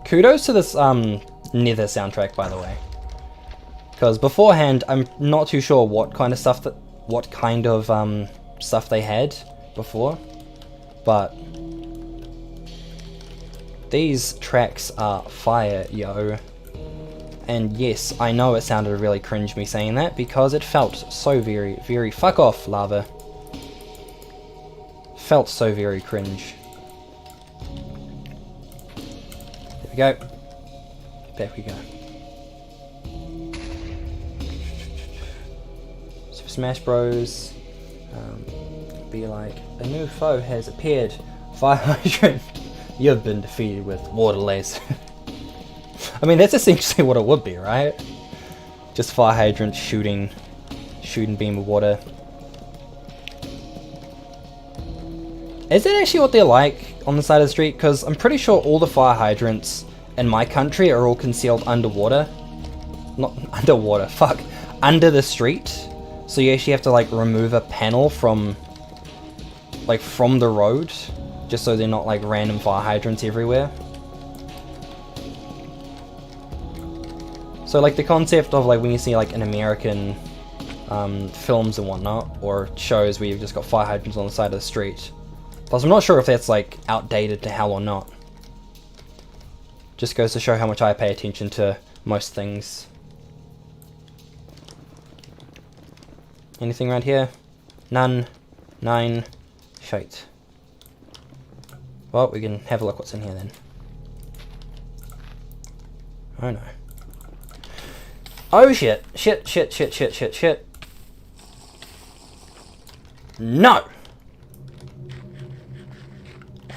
Kudos to this Nether soundtrack, by the way. Because beforehand, I'm not too sure what kind of stuff stuff they had before, but these tracks are fire, yo. And yes, I know it sounded really cringe me saying that because it felt so very fuck off, lava. Felt so very cringe. There we go. Back we go. Super Smash Bros. Be like, a new foe has appeared. Fire hydrant. You've been defeated with water laser. I mean, that's essentially what it would be, right? Just fire hydrant shooting beam of water. Is that actually what they're like on the side of the street? Because I'm pretty sure all the fire hydrants in my country are all concealed underwater. Not underwater, fuck. Under the street. So you actually have to like remove a panel from the road just so they're not like random fire hydrants everywhere. So like the concept of like when you see like in American films and whatnot, or shows where you've just got fire hydrants on the side of the street. Plus I'm not sure if that's like outdated to hell or not. Just goes to show how much I pay attention to most things. Anything around here? None. 9. Shite. Well, we can have a look what's in here then. Oh no. Oh shit. Shit, shit, shit, shit, shit, shit. No!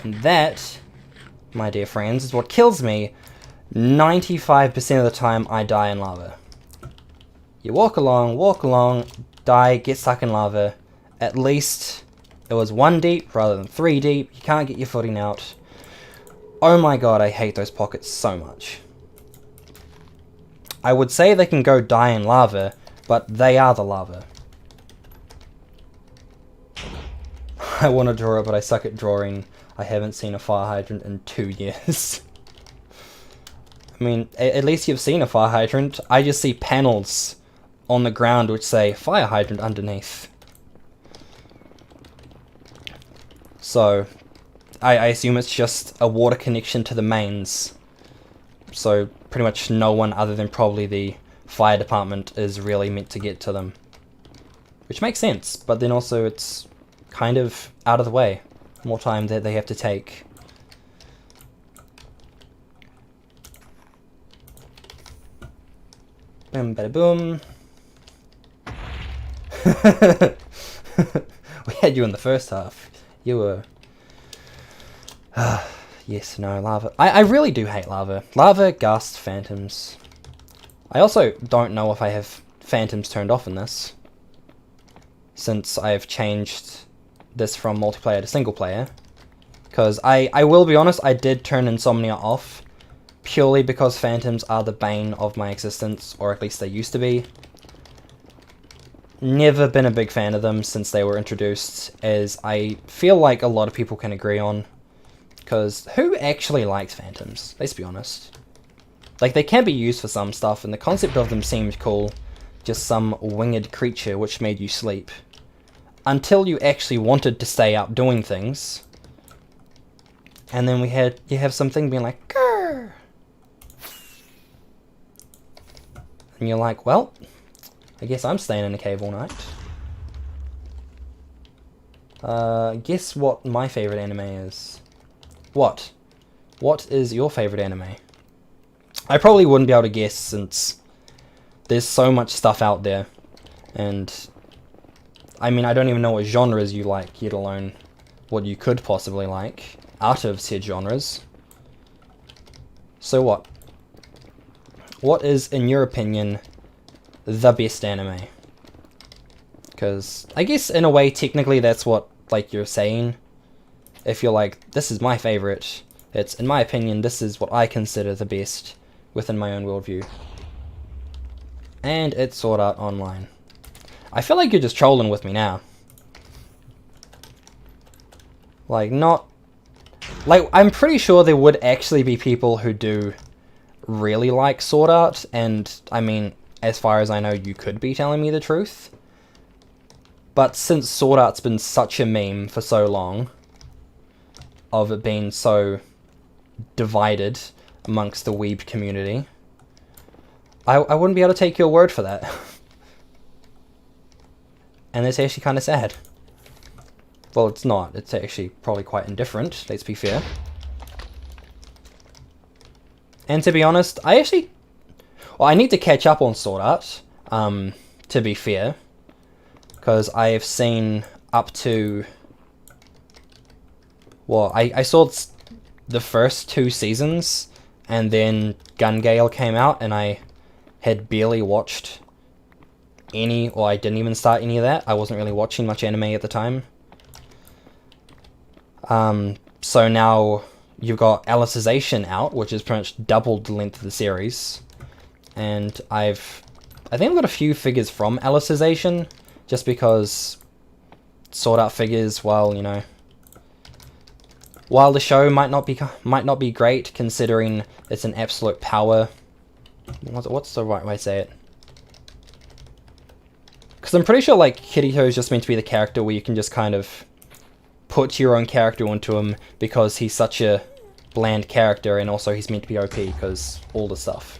And that, my dear friends, is what kills me 95% of the time I die in lava. You walk along, die, get stuck in lava. At least it was 1 deep rather than 3 deep. You can't get your footing out. Oh my god, I hate those pockets so much. I would say they can go die in lava, but they are the lava. I want to draw it, but I suck at drawing. I haven't seen a fire hydrant in 2 years. I mean, at least you've seen a fire hydrant. I just see panels on the ground which say fire hydrant underneath. So, I assume it's just a water connection to the mains. So, pretty much no one other than probably the fire department is really meant to get to them. Which makes sense, but then also it's kind of out of the way. More time that they have to take. Boom, bada boom. We had you in the first half. You were... yes, no, lava. I really do hate lava. Lava, gust, phantoms. I also don't know if I have phantoms turned off in this, since I've changed this from multiplayer to single player. Because I will be honest, I did turn Insomnia off, purely because phantoms are the bane of my existence, or at least they used to be. Never been a big fan of them since they were introduced, as I feel like a lot of people can agree on. Because who actually likes phantoms? Let's be honest. Like, they can be used for some stuff, and the concept of them seemed cool. Just some winged creature which made you sleep. Until you actually wanted to stay up doing things. And then you have something being like, grrr. And you're like, well, I guess I'm staying in a cave all night. Guess what my favorite anime is? What? What is your favorite anime? I probably wouldn't be able to guess since there's so much stuff out there. And I mean, I don't even know what genres you like, yet alone what you could possibly like out of said genres. So what? What is, in your opinion, the best anime? Because I guess in a way, technically, that's what like you're saying. If you're like, this is my favorite, it's, in my opinion, this is what I consider the best within my own worldview. And it's Sword Art Online. I feel like you're just trolling with me now. Like, not... Like, I'm pretty sure there would actually be people who do really like Sword Art, and, I mean, as far as I know, you could be telling me the truth. But since Sword Art's been such a meme for so long, of it being so divided amongst the weeb community, I wouldn't be able to take your word for that. And it's actually kind of sad. Well, it's not. It's actually probably quite indifferent, let's be fair. And to be honest, I need to catch up on Sword Art, to be fair. Because I have seen up to... Well, I saw the first 2 seasons, and then Gun Gale came out, and I had barely watched any, or I didn't even start any of that. I wasn't really watching much anime at the time. So now you've got Alicization out, which is pretty much doubled the length of the series. And I think I've got a few figures from Alicization, just because Sword Art figures, well, you know, while the show might not be great, considering it's an absolute power. What's the right way to say it? Because I'm pretty sure like Kirito is just meant to be the character where you can just kind of put your own character onto him because he's such a bland character, and also he's meant to be OP because all the stuff.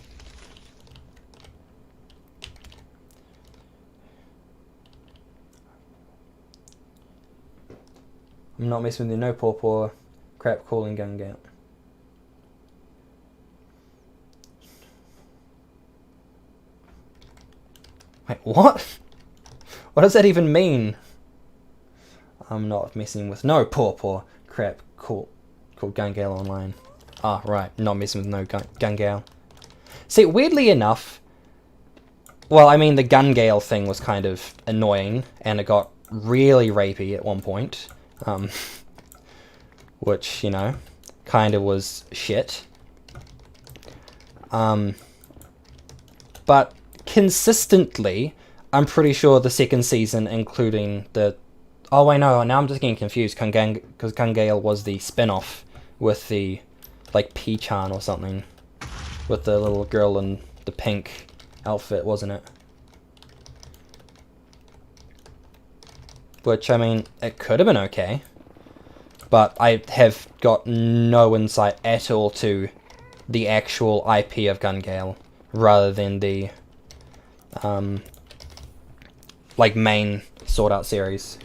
I'm not messing with you, no poor crap calling gun out. Wait, what? What does that even mean? I'm not messing with no poor crap called Gun Gale Online. Ah, right, not messing with no Gun Gale. See, weirdly enough, well, I mean, the Gun Gale thing was kind of annoying, and it got really rapey at one point. Which, you know, kind of was shit. But consistently, I'm pretty sure the second season, including the... Oh, wait, no, now I'm just getting confused, because Gun Gale was the spin-off with the, like, P-chan or something. With the little girl in the pink outfit, wasn't it? Which, I mean, it could have been okay. But I have got no insight at all to the actual IP of Gun Gale, rather than the, like, main Sword Art series.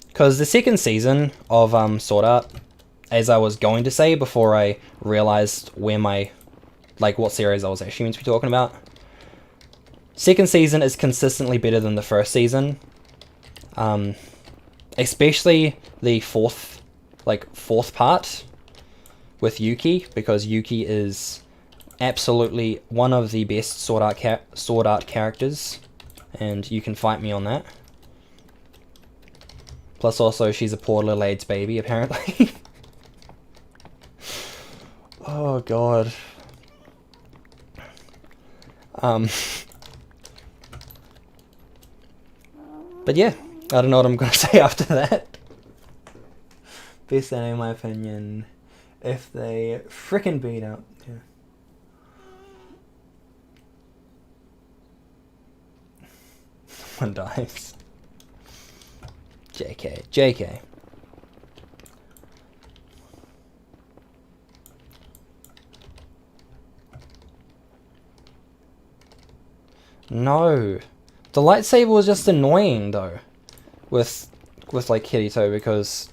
Because the second season of Sword Art, as I was going to say before I realized where my, like, what series I was actually meant to be talking about, second season is consistently better than the first season. Especially the fourth part with Yuki, because Yuki is absolutely one of the best Sword Art characters, and you can fight me on that. Plus, also, she's a poor little AIDS baby, apparently. Oh, God. But yeah, I don't know what I'm going to say after that. Best anime, in my opinion, if they frickin' beat out. Yeah. Someone dies. JK. No. The lightsaber was just annoying, though. With like, Kirito, because...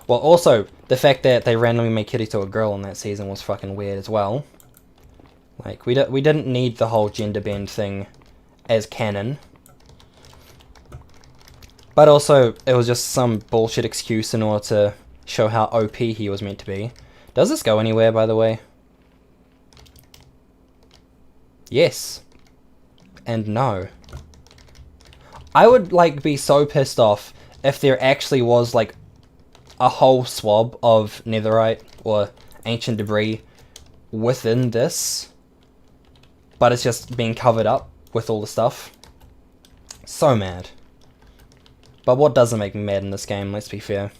Well, also, the fact that they randomly made Kirito a girl in that season was fucking weird as well. Like, we didn't need the whole gender bend thing as canon. But also, it was just some bullshit excuse in order to show how OP he was meant to be. Does this go anywhere, by the way? Yes. And no. I would, like, be so pissed off if there actually was, like, a whole swab of netherite or ancient debris within this, but it's just being covered up with all the stuff. So mad. But what doesn't make me mad in this game, let's be fair?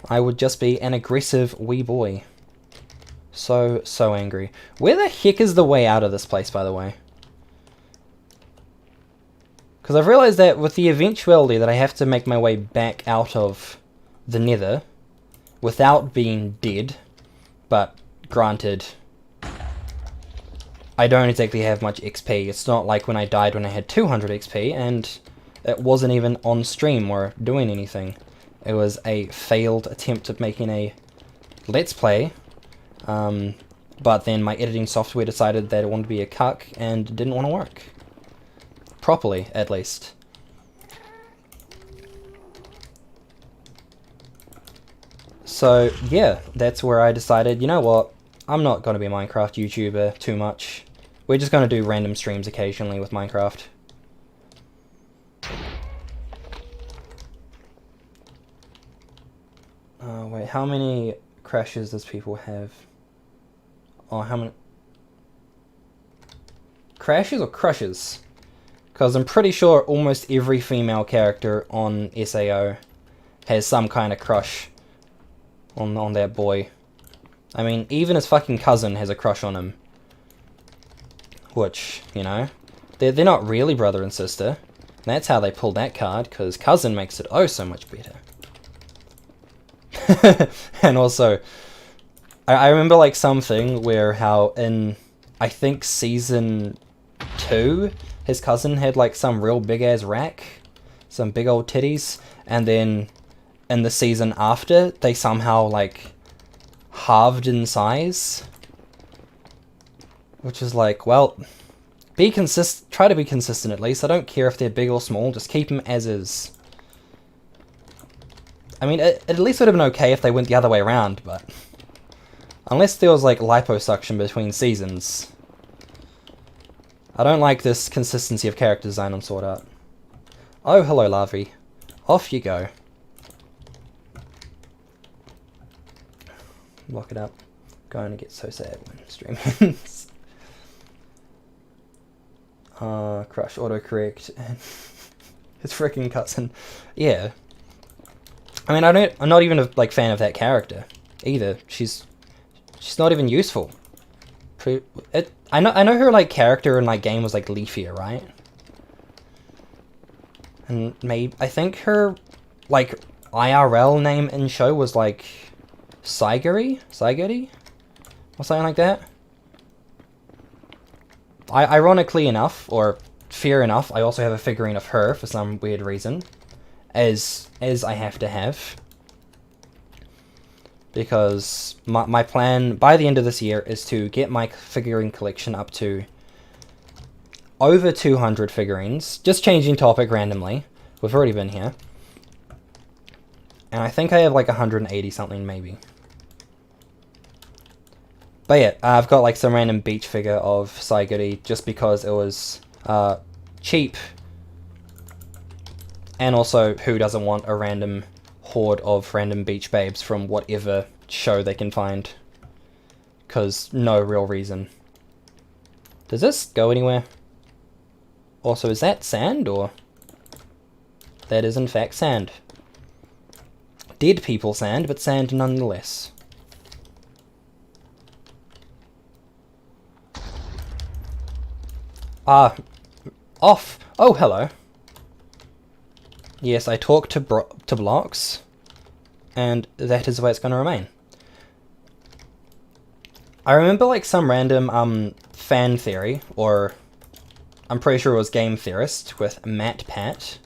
I would just be an aggressive wee boy. So angry. Where the heck is the way out of this place, by the way? Because I've realized that with the eventuality that I have to make my way back out of the nether without being dead, but granted, I don't exactly have much XP. It's not like when I died when I had 200 XP, and it wasn't even on stream or doing anything. It was a failed attempt at making a Let's Play, but then my editing software decided that it wanted to be a cuck and didn't want to work. Properly, at least. So, yeah, that's where I decided, you know what, I'm not going to be a Minecraft YouTuber too much. We're just going to do random streams occasionally with Minecraft. Oh, wait, how many crashes does people have? Oh, how many... Crashes or crushes? Because I'm pretty sure almost every female character on SAO has some kind of crush on that boy. I mean, even his fucking cousin has a crush on him. Which, you know, they're not really brother and sister. And that's how they pulled that card, because cousin makes it oh so much better. And also, I remember like something where how in, I think season 2, his cousin had like some real big ass rack, some big old titties, and then in the season after, they somehow like halved in size. Which is like, well, try to be consistent at least. I don't care if they're big or small, just keep them as is. I mean, it at least would have been okay if they went the other way around, but unless there was like liposuction between seasons. I don't like this consistency of character design on Sword Art. Oh, hello, Larvae. Off you go. Lock it up. Going to get so sad when stream ends. Crush autocorrect and his freaking cousin. Yeah. I mean, I'm not even a like fan of that character either. She's not even useful. I know her like character in like game was like leafier, right? And maybe I think her like IRL name in show was like Saiguri or something like that. Ironically enough, or fair enough, I also have a figurine of her for some weird reason, as I have to have, because my plan by the end of this year is to get my figurine collection up to over 200 figurines, just changing topic randomly. We've already been here. And I think I have like 180 something maybe. But yeah, I've got like some random beach figure of Saiguri just because it was cheap. And also, who doesn't want a random horde of random beach babes from whatever show they can find? Because no real reason. Does this go anywhere? Also, is that sand or? That is in fact sand. Dead people sand, but sand nonetheless. Off. Oh, hello. Yes, I talk to blocks, and that is the way it's going to remain. I remember like some random fan theory, or I'm pretty sure it was Game Theorist with Matt Pat,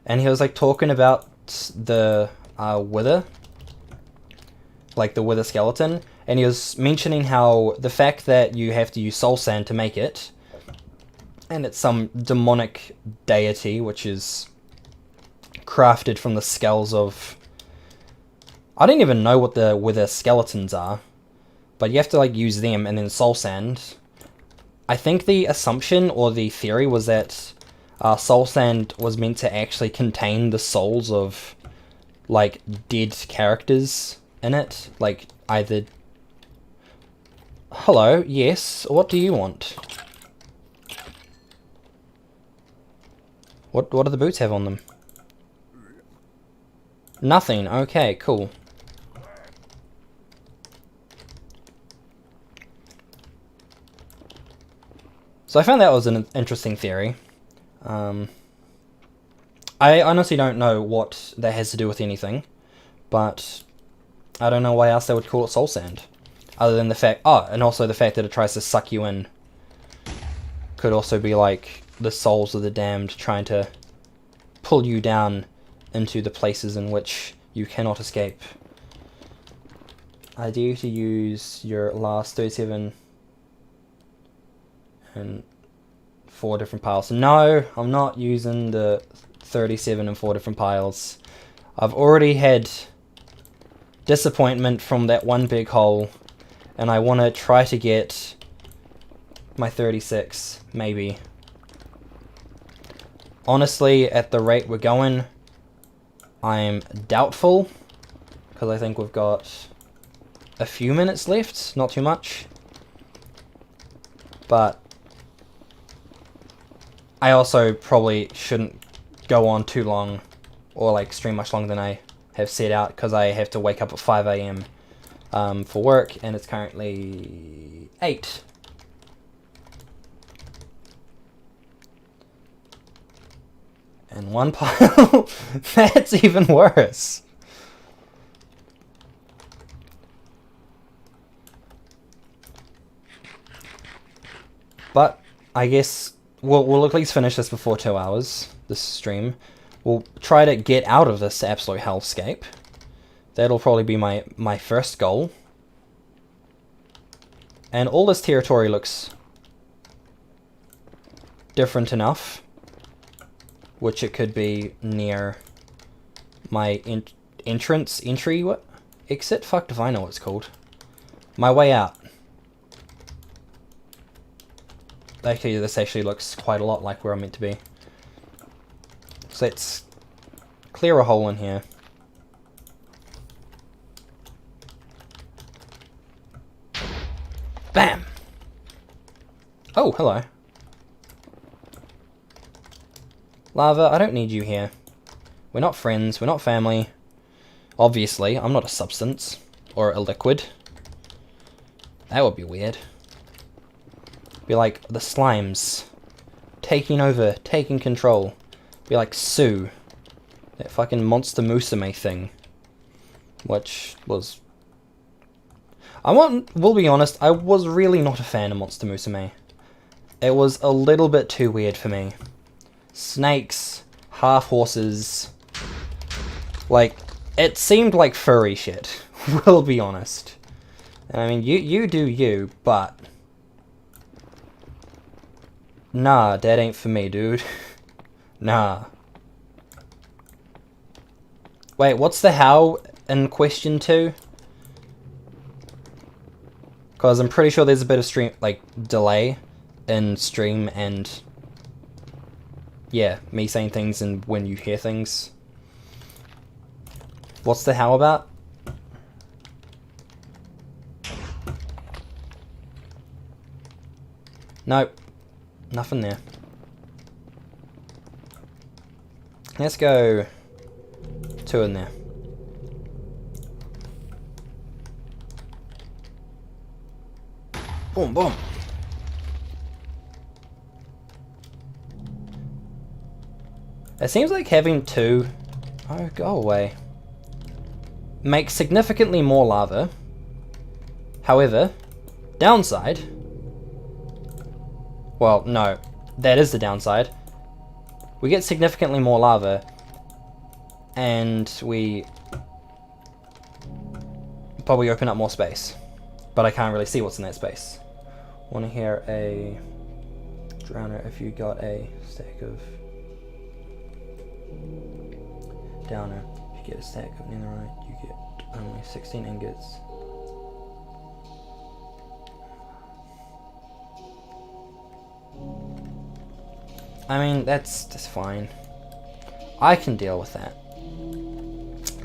and he was like talking about the Wither, like the Wither skeleton, and he was mentioning how the fact that you have to use soul sand to make it, and it's some demonic deity which is crafted from the skulls of... I don't even know what the Wither skeletons are, but you have to like use them and then soul sand. I think the assumption or the theory was that soul sand was meant to actually contain the souls of like dead characters in it, like either... Hello, yes, what do you want? What do the boots have on them? Nothing, okay, cool. So I found that was an interesting theory. I honestly don't know what that has to do with anything, but I don't know why else they would call it soul sand. Other than the fact... Oh, and also the fact that it tries to suck you in. Could also be like the souls of the damned trying to pull you down into the places in which you cannot escape. I dare you to use your last 37 and 4 different piles. No, I'm not using the 37 and 4 different piles. I've already had disappointment from that one big hole, and I want to try to get my 36, maybe. Honestly, at the rate we're going, I'm doubtful, because I think we've got a few minutes left, not too much. But I also probably shouldn't go on too long, or like stream much longer than I have set out because I have to wake up at 5 a.m. For work, and it's currently 8. And one pile. That's even worse. But I guess we'll at least finish this before 2 hours, this stream. We'll try to get out of this absolute hellscape. That'll probably be my first goal. And all this territory looks different enough, which it could be near my entry, what? Exit? Fuck if I know what it's called. My way out. Actually, this actually looks quite a lot like where I'm meant to be. So let's clear a hole in here. Bam! Oh, hello. Lava, I don't need you here. We're not friends, we're not family. Obviously, I'm not a substance. Or a liquid. That would be weird. Be like the slimes. Taking over, taking control. Be like Sue. That fucking Monster Musume thing. Which was... we'll be honest, I was really not a fan of Monster Musume. It was a little bit too weird for me. Snakes, half horses. Like, it seemed like furry shit. We'll be honest. I mean, you do you, but... Nah, that ain't for me, dude. Nah. Wait, what's the how in question 2? Because I'm pretty sure there's a bit of stream, like, delay in stream and... yeah, me saying things and when you hear things. What's the how about? Nope. Nothing there. Let's go 2 in there. Boom, boom. It seems like having 2... oh, go away. Makes significantly more lava. However, downside... well, no. That is the downside. We get significantly more lava. And we... probably open up more space. But I can't really see what's in that space. Want to hear a... drowner if you got a stack of... downer. If you get a stack of netherite, you get only 16 ingots. I mean, that's fine. I can deal with that.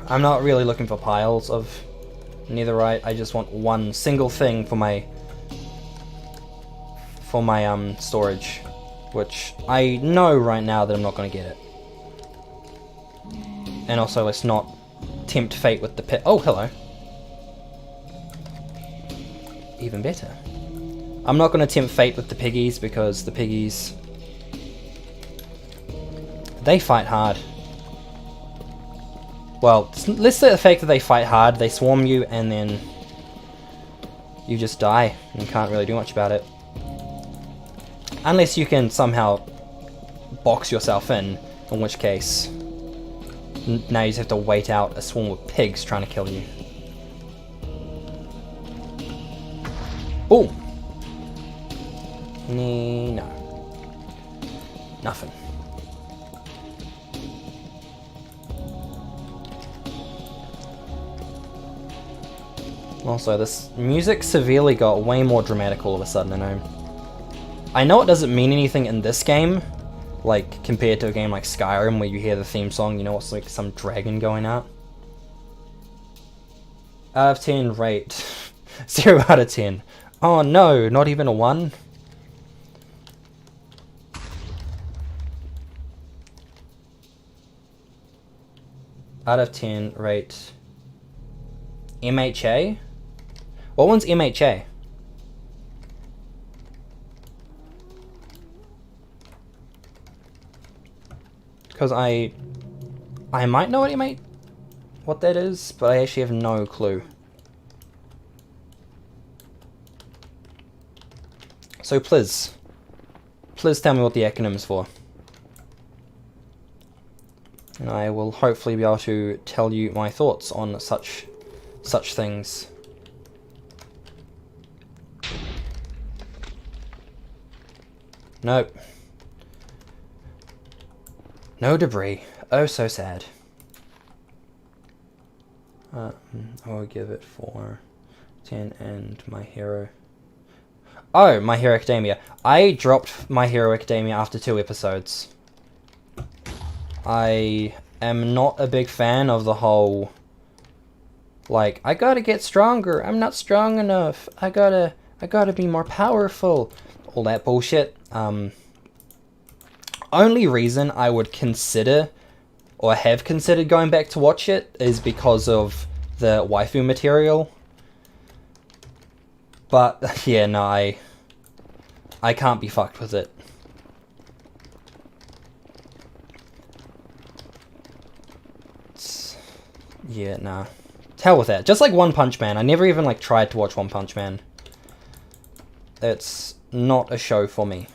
I'm not really looking for piles of netherite. I just want one single thing for my storage, which I know right now that I'm not going to get it. And also, let's not tempt fate with the pit. Oh, hello. Even better. I'm not going to tempt fate with the piggies because the piggies... they fight hard. Well, let's say the fact that they fight hard, they swarm you, and then you just die, and you can't really do much about it. Unless you can somehow box yourself in which case, now you just have to wait out a swarm of pigs trying to kill you. Boom! No. Nothing. Also, this music severely got way more dramatic all of a sudden, I know it doesn't mean anything in this game, like, compared to a game like Skyrim where you hear the theme song, you know it's like some dragon going out. Out of 10 rate. 0 out of 10. Oh no, not even a 1? Out of 10, rate MHA? What one's MHA? Because I might know what that is, but I actually have no clue. So please tell me what the acronym is for. And I will hopefully be able to tell you my thoughts on such things. Nope. No debris. Oh, so sad. I'll give it 4, 10, and My Hero. Oh, My Hero Academia. I dropped My Hero Academia after 2 episodes. I am not a big fan of the whole, like, I gotta get stronger, I'm not strong enough, I gotta be more powerful, all that bullshit. Only reason I would consider, or have considered going back to watch it, is because of the waifu material. But, yeah, no, I can't be fucked with it. Yeah, nah. Hell with that. Just like One Punch Man. I never even, like, tried to watch One Punch Man. It's not a show for me.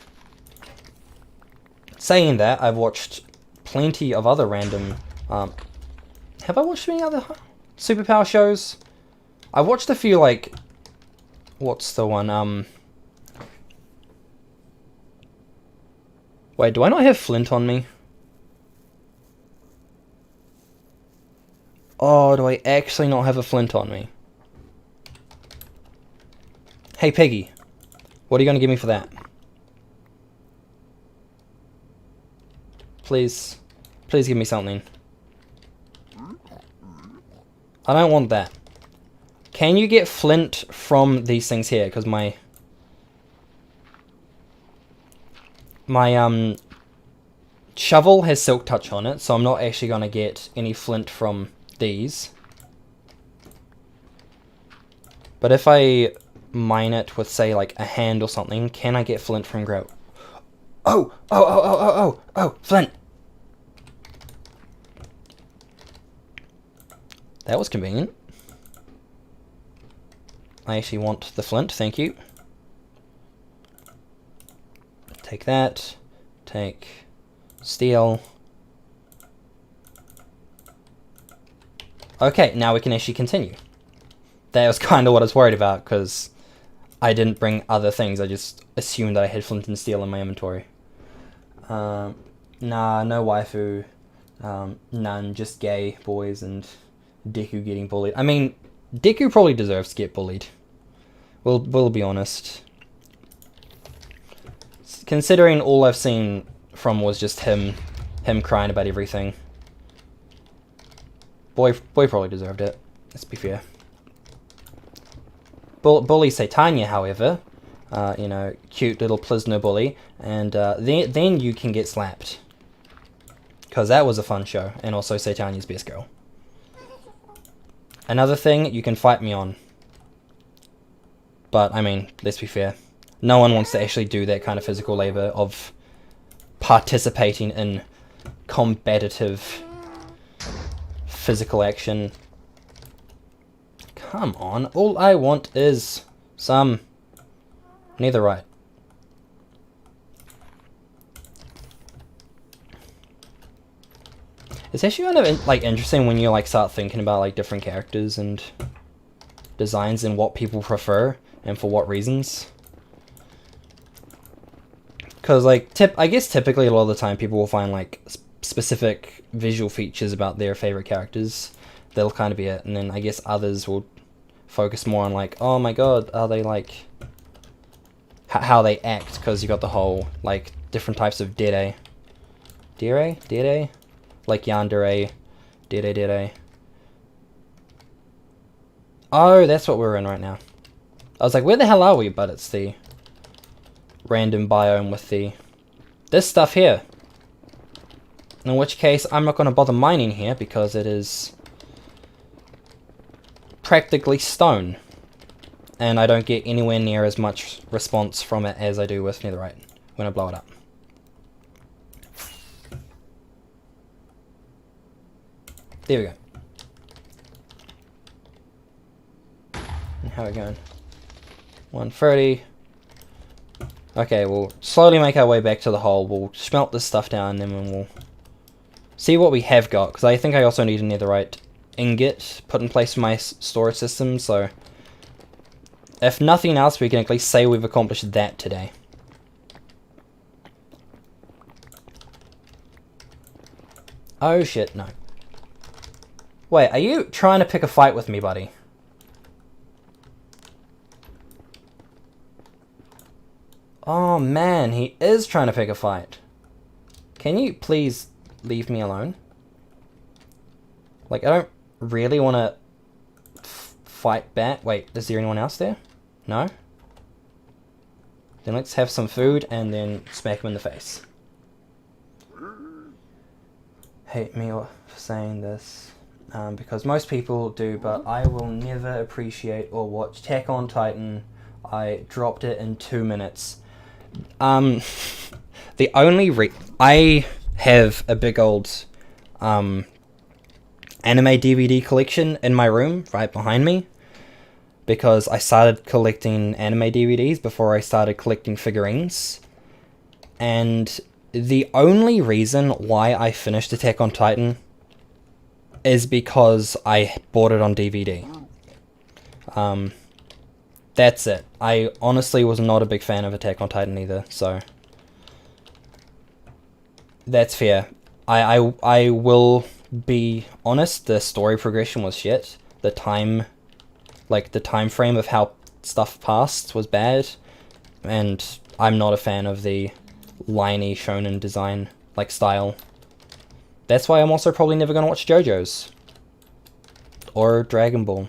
Saying that, I've watched plenty of other random... have I watched any other superpower shows? I've watched a few, like... What's the one? Wait, do I not have Flint on me? Oh, do I actually not have a Flint on me? Hey, Piggy. What are you going to give me for that? Please. Please give me something. I don't want that. Can you get Flint from these things here? Because my shovel has Silk Touch on it, so I'm not actually going to get any Flint from these. But if I mine it with, say, like a hand or something, can I get Flint from gravel? Oh, Flint! That was convenient. I actually want the Flint, thank you. Take that. Take steel. Okay, now we can actually continue. That was kind of what I was worried about, because I didn't bring other things. I just assumed that I had flint and steel in my inventory. Nah, no waifu. None, just gay boys and Deku getting bullied. I mean, Deku probably deserves to get bullied. We'll be honest. Considering all I've seen from was just him crying about everything. Boy probably deserved it. Let's be fair. Bully Satania, however, you know, cute little prisoner bully, and then you can get slapped. Because that was a fun show, and also Satania's best girl. Another thing you can fight me on. But, I mean, let's be fair. No one wants to actually do that kind of physical labor of participating in combative physical action. Come on, all I want is some netherite. It's actually kind of like interesting when you like start thinking about like different characters and designs and what people prefer and for what reasons. Because like I guess typically a lot of the time people will find like specific visual features about their favorite characters. That'll kind of be it, and then I guess others will focus more on like, oh my god, are they like how they act, because you got the whole like different types of dere, like yandere, dere. Oh, that's what we're in right now. I was like, where the hell are we? But it's the random biome with this stuff here. In which case, I'm not going to bother mining here because it is practically stone. And I don't get anywhere near as much response from it as I do with netherite when I blow it up. There we go. And how are we going? 130. Okay, we'll slowly make our way back to the hole. We'll smelt this stuff down, and then we'll see what we have got. Because I think I also need a netherite ingot put in place for my storage system, so if nothing else, we can at least say we've accomplished that today. Oh shit, no. Wait, are you trying to pick a fight with me, buddy? Oh man, he is trying to pick a fight. Can you please leave me alone? Like, I don't really want to fight back. Wait, is there anyone else there? No? Then let's have some food and then smack him in the face. Hate me for saying this, because most people do, but I will never appreciate or watch Attack on Titan. I dropped it in 2 minutes. The only I have a big old anime DVD collection in my room right behind me, because I started collecting anime DVDs before I started collecting figurines, and the only reason why I finished Attack on Titan is because I bought it on DVD. That's it. I honestly was not a big fan of Attack on Titan either, so that's fair. I will be honest, the story progression was shit. The time frame of how stuff passed was bad, and I'm not a fan of the liney shonen design style. That's why I'm also probably never going to watch JoJo's or Dragon Ball,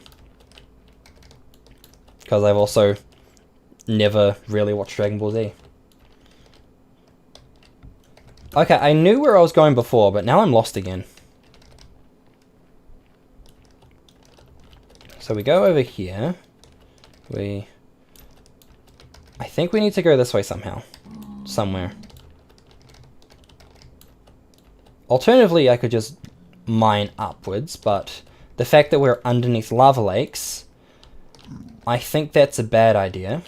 because I've also never really watched Dragon Ball Z. Okay, I knew where I was going before, but now I'm lost again. So we go over here. I think we need to go this way somehow. Somewhere. Alternatively, I could just mine upwards, but the fact that we're underneath lava lakes, I think that's a bad idea.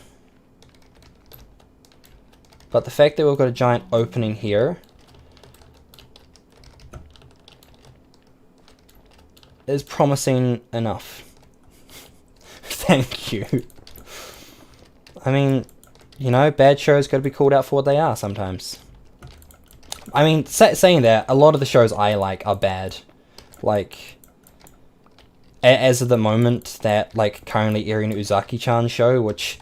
But the fact that we've got a giant opening here is promising enough. Thank you. I mean, you know, bad shows got to be called out for what they are sometimes. I mean, saying that, a lot of the shows I like are bad. Like, as of the moment, that, currently airing Uzaki-chan show, which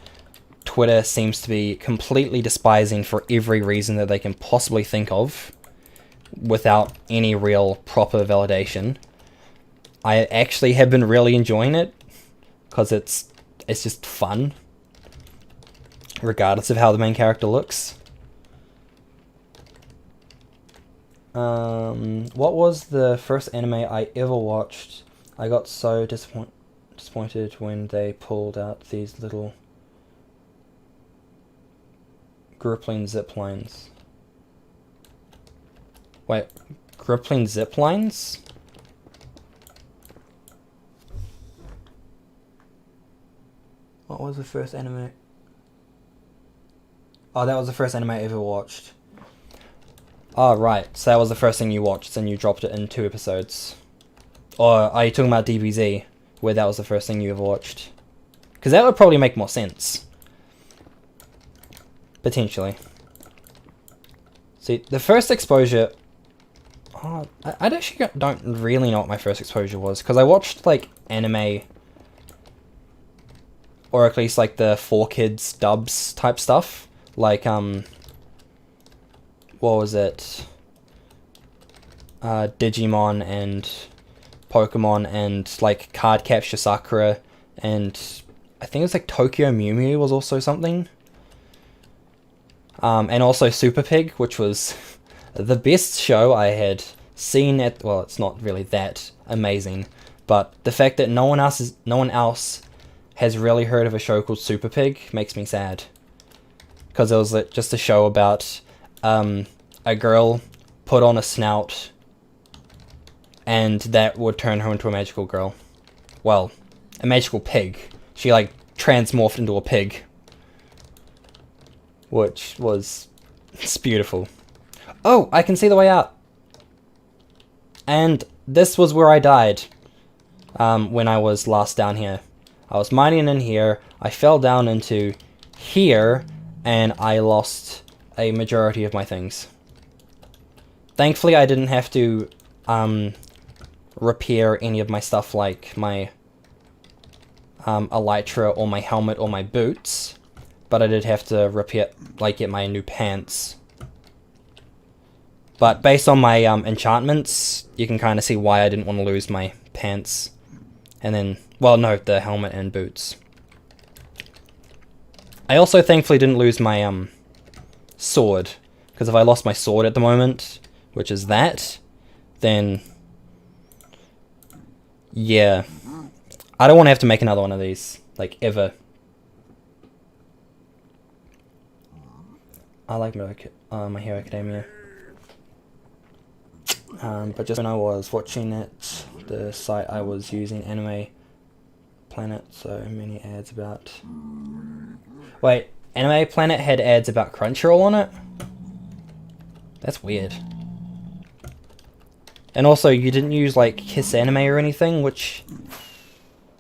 Twitter seems to be completely despising for every reason that they can possibly think of, without any real proper validation. I actually have been really enjoying it, because it's just fun, regardless of how the main character looks. What was the first anime I ever watched? I got so disappointed when they pulled out these little grippling zip lines. Wait, grippling zip lines? What was the first anime? Oh, that was the first anime I ever watched. Oh, right. So that was the first thing you watched, and you dropped it in 2 episodes. Or are you talking about DBZ, where that was the first thing you ever watched? Because that would probably make more sense. Potentially. See, the first exposure... Oh, I actually don't really know what my first exposure was, because I watched, anime... Or at least, the 4Kids dubs type stuff. What was it? Digimon and Pokemon and, Card Capture Sakura. And I think it was, Tokyo Mew Mew was also something. And also Super Pig, which was the best show I had seen at, well, it's not really that amazing, but the fact that no one else has really heard of a show called Super Pig makes me sad. Because it was just a show about a girl put on a snout and that would turn her into a magical girl. Well, a magical pig. She like transmorphed into a pig. Which was... it's beautiful. Oh, I can see the way out. And this was where I died when I was last down here. I was mining in here, I fell down into here, and I lost a majority of my things. Thankfully, I didn't have to repair any of my stuff like my elytra or my helmet or my boots, but I did have to repair, like, get my new pants. But based on my enchantments, you can kind of see why I didn't want to lose my pants. And then, well, no, the helmet and boots. I also thankfully didn't lose my sword, because if I lost my sword at the moment, which is that, then yeah, I don't want to have to make another one of these, like, ever. I like My Hero Academia. But just when I was watching it, the site I was using, Anime Planet, so many ads about... Wait, Anime Planet had ads about Crunchyroll on it? That's weird. And also, you didn't use, like, Kiss Anime or anything, which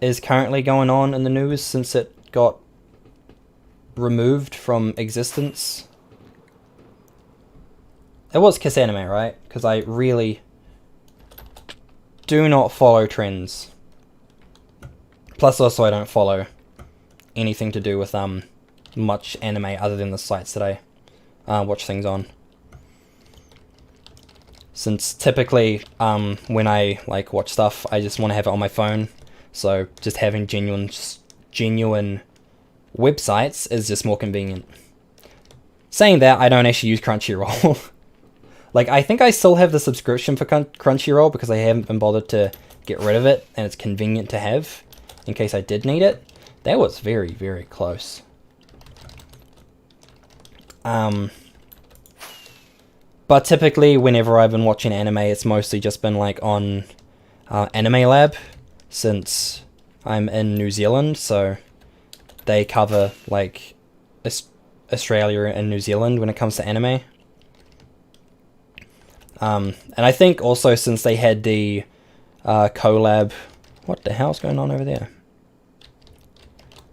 is currently going on in the news since it got removed from existence. It was Kiss Anime, right? Because I really do not follow trends. Plus, also, I don't follow anything to do with much anime other than the sites that I watch things on. Since typically, when I like watch stuff, I just want to have it on my phone. So just having genuine websites is just more convenient. Saying that, I don't actually use Crunchyroll. Like, I think I still have the subscription for Crunchyroll because I haven't been bothered to get rid of it, and it's convenient to have in case I did need it. That was very, very close. But typically, whenever I've been watching anime, it's mostly just been like on Anime Lab, since I'm in New Zealand, so they cover like Australia and New Zealand when it comes to anime. And I think also since they had the collab... What the hell's going on over there?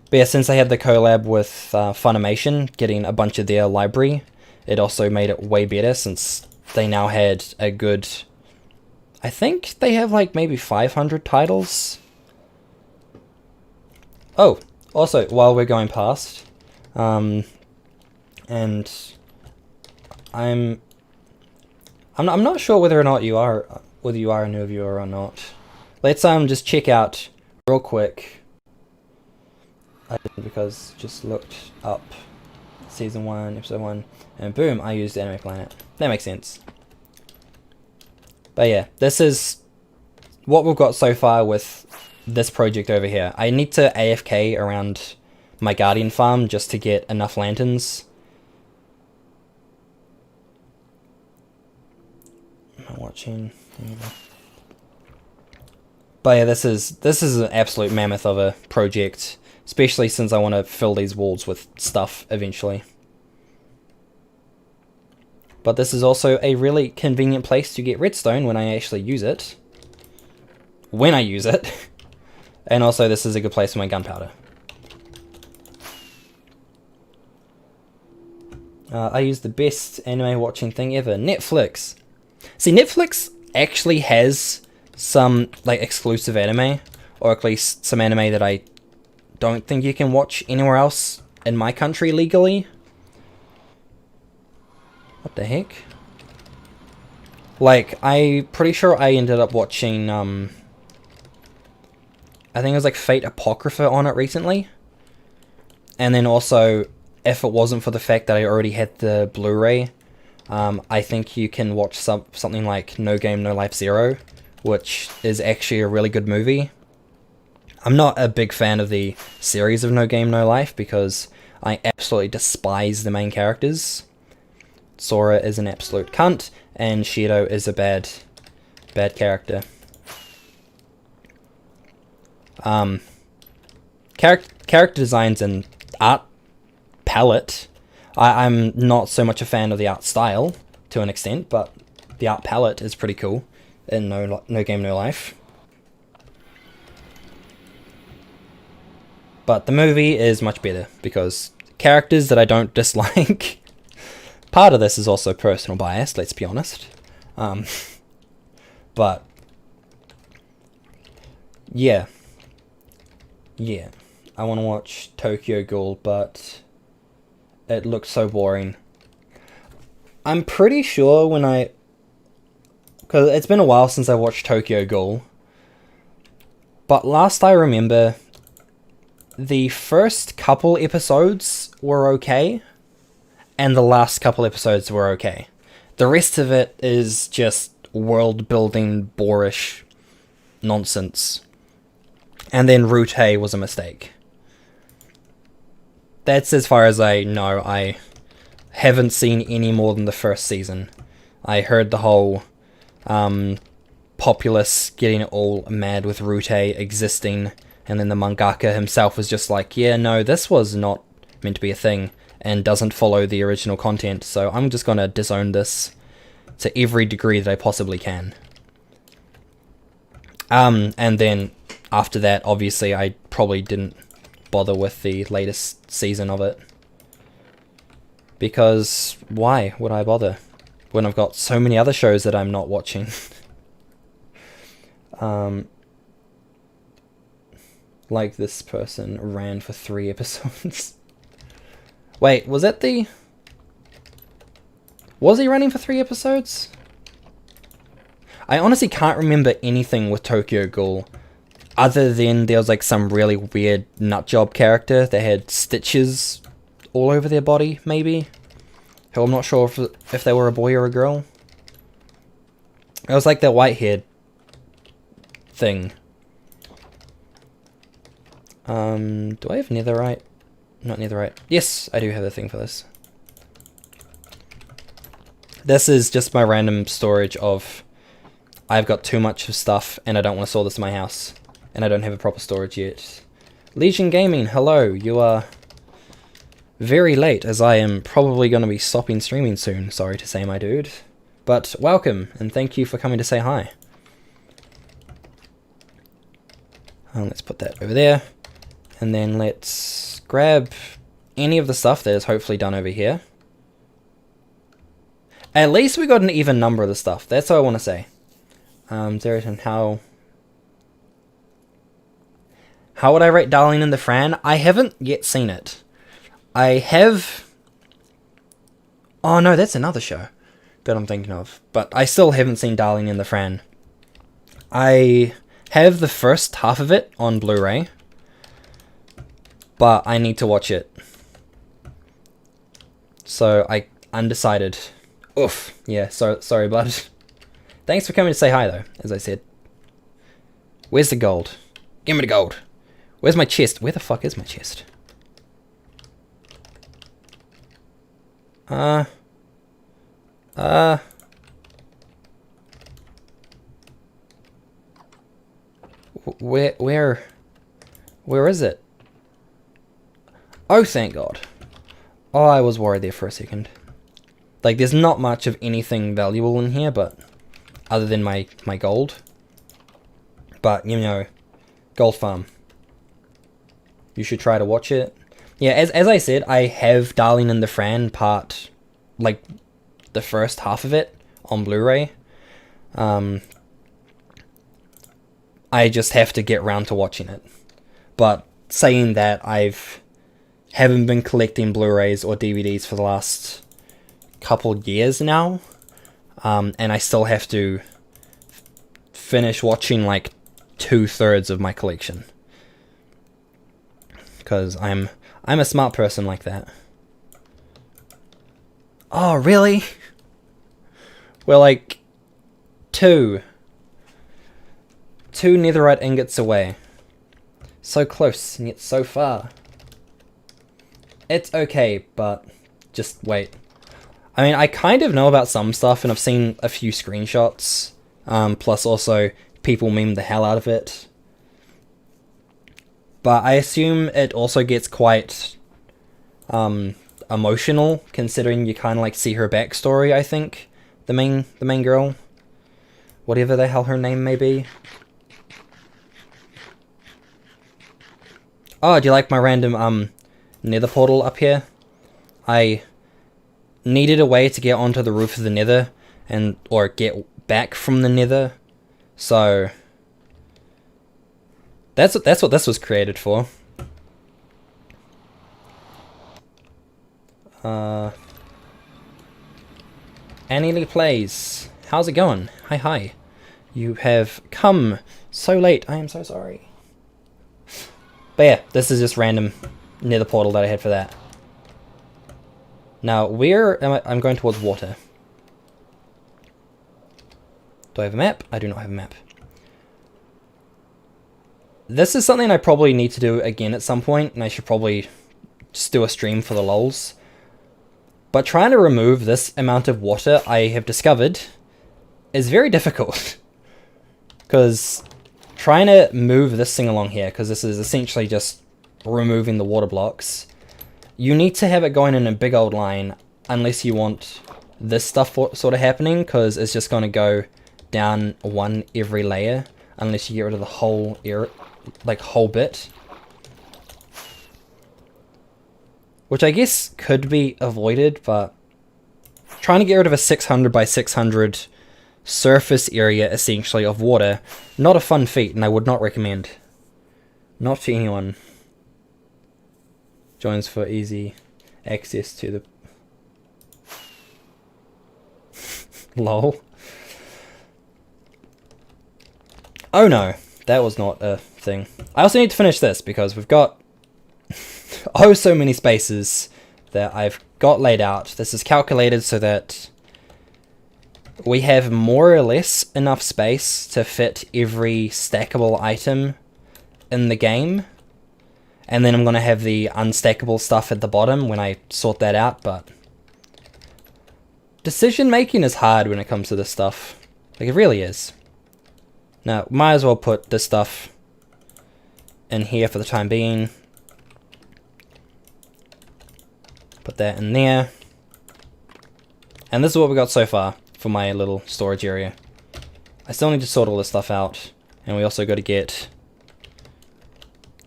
But yeah, since they had the collab with Funimation, getting a bunch of their library, it also made it way better since they now had a good... I think they have like maybe 500 titles. Oh, also, while we're going past, and I'm not sure whether or not you are a new viewer or not. Let's just check out real quick. I did, because just looked up season 1, episode 1, and boom, I used Anime Planet. That makes sense. But yeah, this is what we've got so far with this project over here. I need to AFK around my Guardian farm just to get enough lanterns. Am I watching? But yeah, this is an absolute mammoth of a project, especially since I want to fill these walls with stuff eventually. But this is also a really convenient place to get redstone when I actually use it. When I use it. And also this is a good place for my gunpowder. I use the best anime watching thing ever, Netflix. See, Netflix actually has some like exclusive anime, or at least some anime that I don't think you can watch anywhere else in my country legally. What the heck? Like, I'm pretty sure I ended up watching, I think it was like Fate Apocrypha on it recently. And then also, if it wasn't for the fact that I already had the Blu-ray, I think you can watch something like No Game No Life Zero, which is actually a really good movie. I'm not a big fan of the series of No Game No Life because I absolutely despise the main characters. Sora is an absolute cunt, and Shido is a bad character. Character designs and art palette, I'm not so much a fan of the art style to an extent, but the art palette is pretty cool in No Game No Life. But the movie is much better because characters that I don't dislike. Part of this is also personal bias, let's be honest. But yeah, I want to watch Tokyo Ghoul, but it looks so boring. I'm pretty sure because it's been a while since I watched Tokyo Ghoul, but last I remember, the first couple episodes were okay, and the last couple episodes were okay. The rest of it is just world-building, boorish nonsense. And then Route was a mistake. That's as far as I know. I haven't seen any more than the first season. I heard the whole populace getting all mad with Route existing, and then the mangaka himself was just like, yeah, no, this was not meant to be a thing, and doesn't follow the original content, so I'm just gonna disown this to every degree that I possibly can. And then after that, obviously, I probably didn't bother with the latest season of it. Because why would I bother when I've got so many other shows that I'm not watching? Like this person ran for 3 episodes. Wait, was he running for 3 episodes? I honestly can't remember anything with Tokyo Ghoul, other than there was like some really weird nutjob character that had stitches all over their body, maybe. Who I'm not sure if they were a boy or a girl. It was like that white-haired thing. Do I have netherite? Not netherite. Yes, I do have a thing for this. This is just my random storage of... I've got too much of stuff and I don't want to store this in my house. And I don't have a proper storage yet. Legion Gaming, hello. You are very late, as I am probably going to be stopping streaming soon. Sorry to say, my dude. But welcome, and thank you for coming to say hi. Let's put that over there. And then let's grab any of the stuff that is hopefully done over here. At least we got an even number of the stuff. That's what I want to say. Zeriton, how would I rate Darling in the Fran? I haven't yet seen it. I have... Oh no, that's another show that I'm thinking of. But I still haven't seen Darling in the Fran. I have the first half of it on Blu-ray, but I need to watch it. So I undecided. Oof. Yeah, sorry, bud. Thanks for coming to say hi, though, as I said. Where's the gold? Give me the gold. Where's my chest? Where the fuck is my chest? Where is it? Oh, thank God. Oh, I was worried there for a second. Like, there's not much of anything valuable in here, but other than my gold. But, you know, Gold Farm. You should try to watch it. Yeah, as I said, I have Darling in the Fran part, like, the first half of it on Blu-ray. I just have to get round to watching it. But saying that, haven't been collecting Blu-rays or DVDs for the last couple years now. And I still have to finish watching like 2/3 of my collection. Because I'm a smart person like that. Oh, really? We're like two netherite ingots away. So close and yet so far. It's okay, but just wait. I mean, I kind of know about some stuff, and I've seen a few screenshots. Plus also people meme the hell out of it. But I assume it also gets quite emotional, considering you kind of like see her backstory. I think the main girl, whatever the hell her name may be. Oh, do you like my random nether portal up here? I needed a way to get onto the roof of the nether, or get back from the nether, so that's what this was created for. Annie plays. How's it going? Hi. You have come so late. I am so sorry. But yeah, this is just random nether portal that I had for that. Now, where am I? I'm going towards water. Do I have a map? I do not have a map. This is something I probably need to do again at some point, and I should probably just do a stream for the lols. But trying to remove this amount of water, I have discovered, is very difficult. Because trying to move this thing along here, because this is essentially just removing the water blocks, you need to have it going in a big old line, unless you want this stuff sort of happening, because it's just going to go down one every layer, unless you get rid of the whole whole bit. Which I guess could be avoided, but trying to get rid of a 600 by 600 surface area, essentially, of water, not a fun feat, and I would not recommend. Not to anyone. Joins for easy access to the... Lol. Oh no, that was not a thing. I also need to finish this, because we've got oh so many spaces that I've got laid out. This is calculated so that we have more or less enough space to fit every stackable item in the game. And then I'm going to have the unstackable stuff at the bottom when I sort that out, but decision making is hard when it comes to this stuff. Like, it really is. Now, might as well put this stuff in here for the time being. Put that in there. And this is what we got so far for my little storage area. I still need to sort all this stuff out. And we also got to get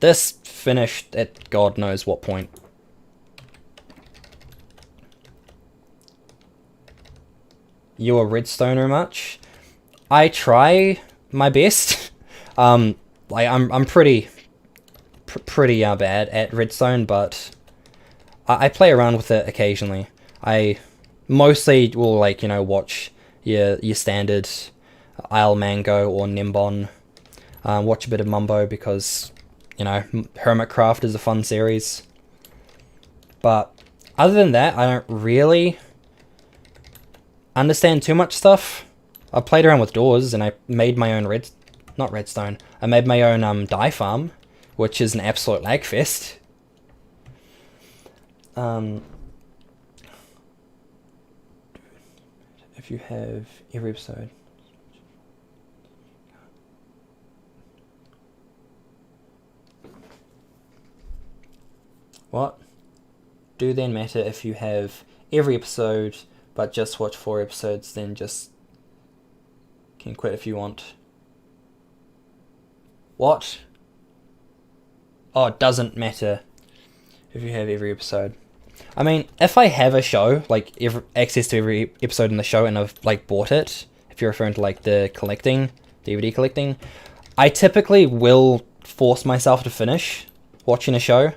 this finished at God knows what point. You a redstoner much? I try my best. I'm pretty bad at redstone, but I play around with it occasionally. I mostly will, like, you know, watch your standard Isle Mango or Nimbon. Watch a bit of Mumbo because, you know, Hermitcraft is a fun series. But other than that, I don't really understand too much stuff. I played around with doors and I made my own redstone. I made my own dye farm, which is an absolute lag fest. If you have every episode. What? Do then matter if you have every episode but just watch 4 episodes, then just can quit if you want. What? Oh, it doesn't matter if you have every episode. I mean, if I have a show, like access to every episode in the show, and I've like bought it, if you're referring to like the collecting, DVD collecting, I typically will force myself to finish watching a show.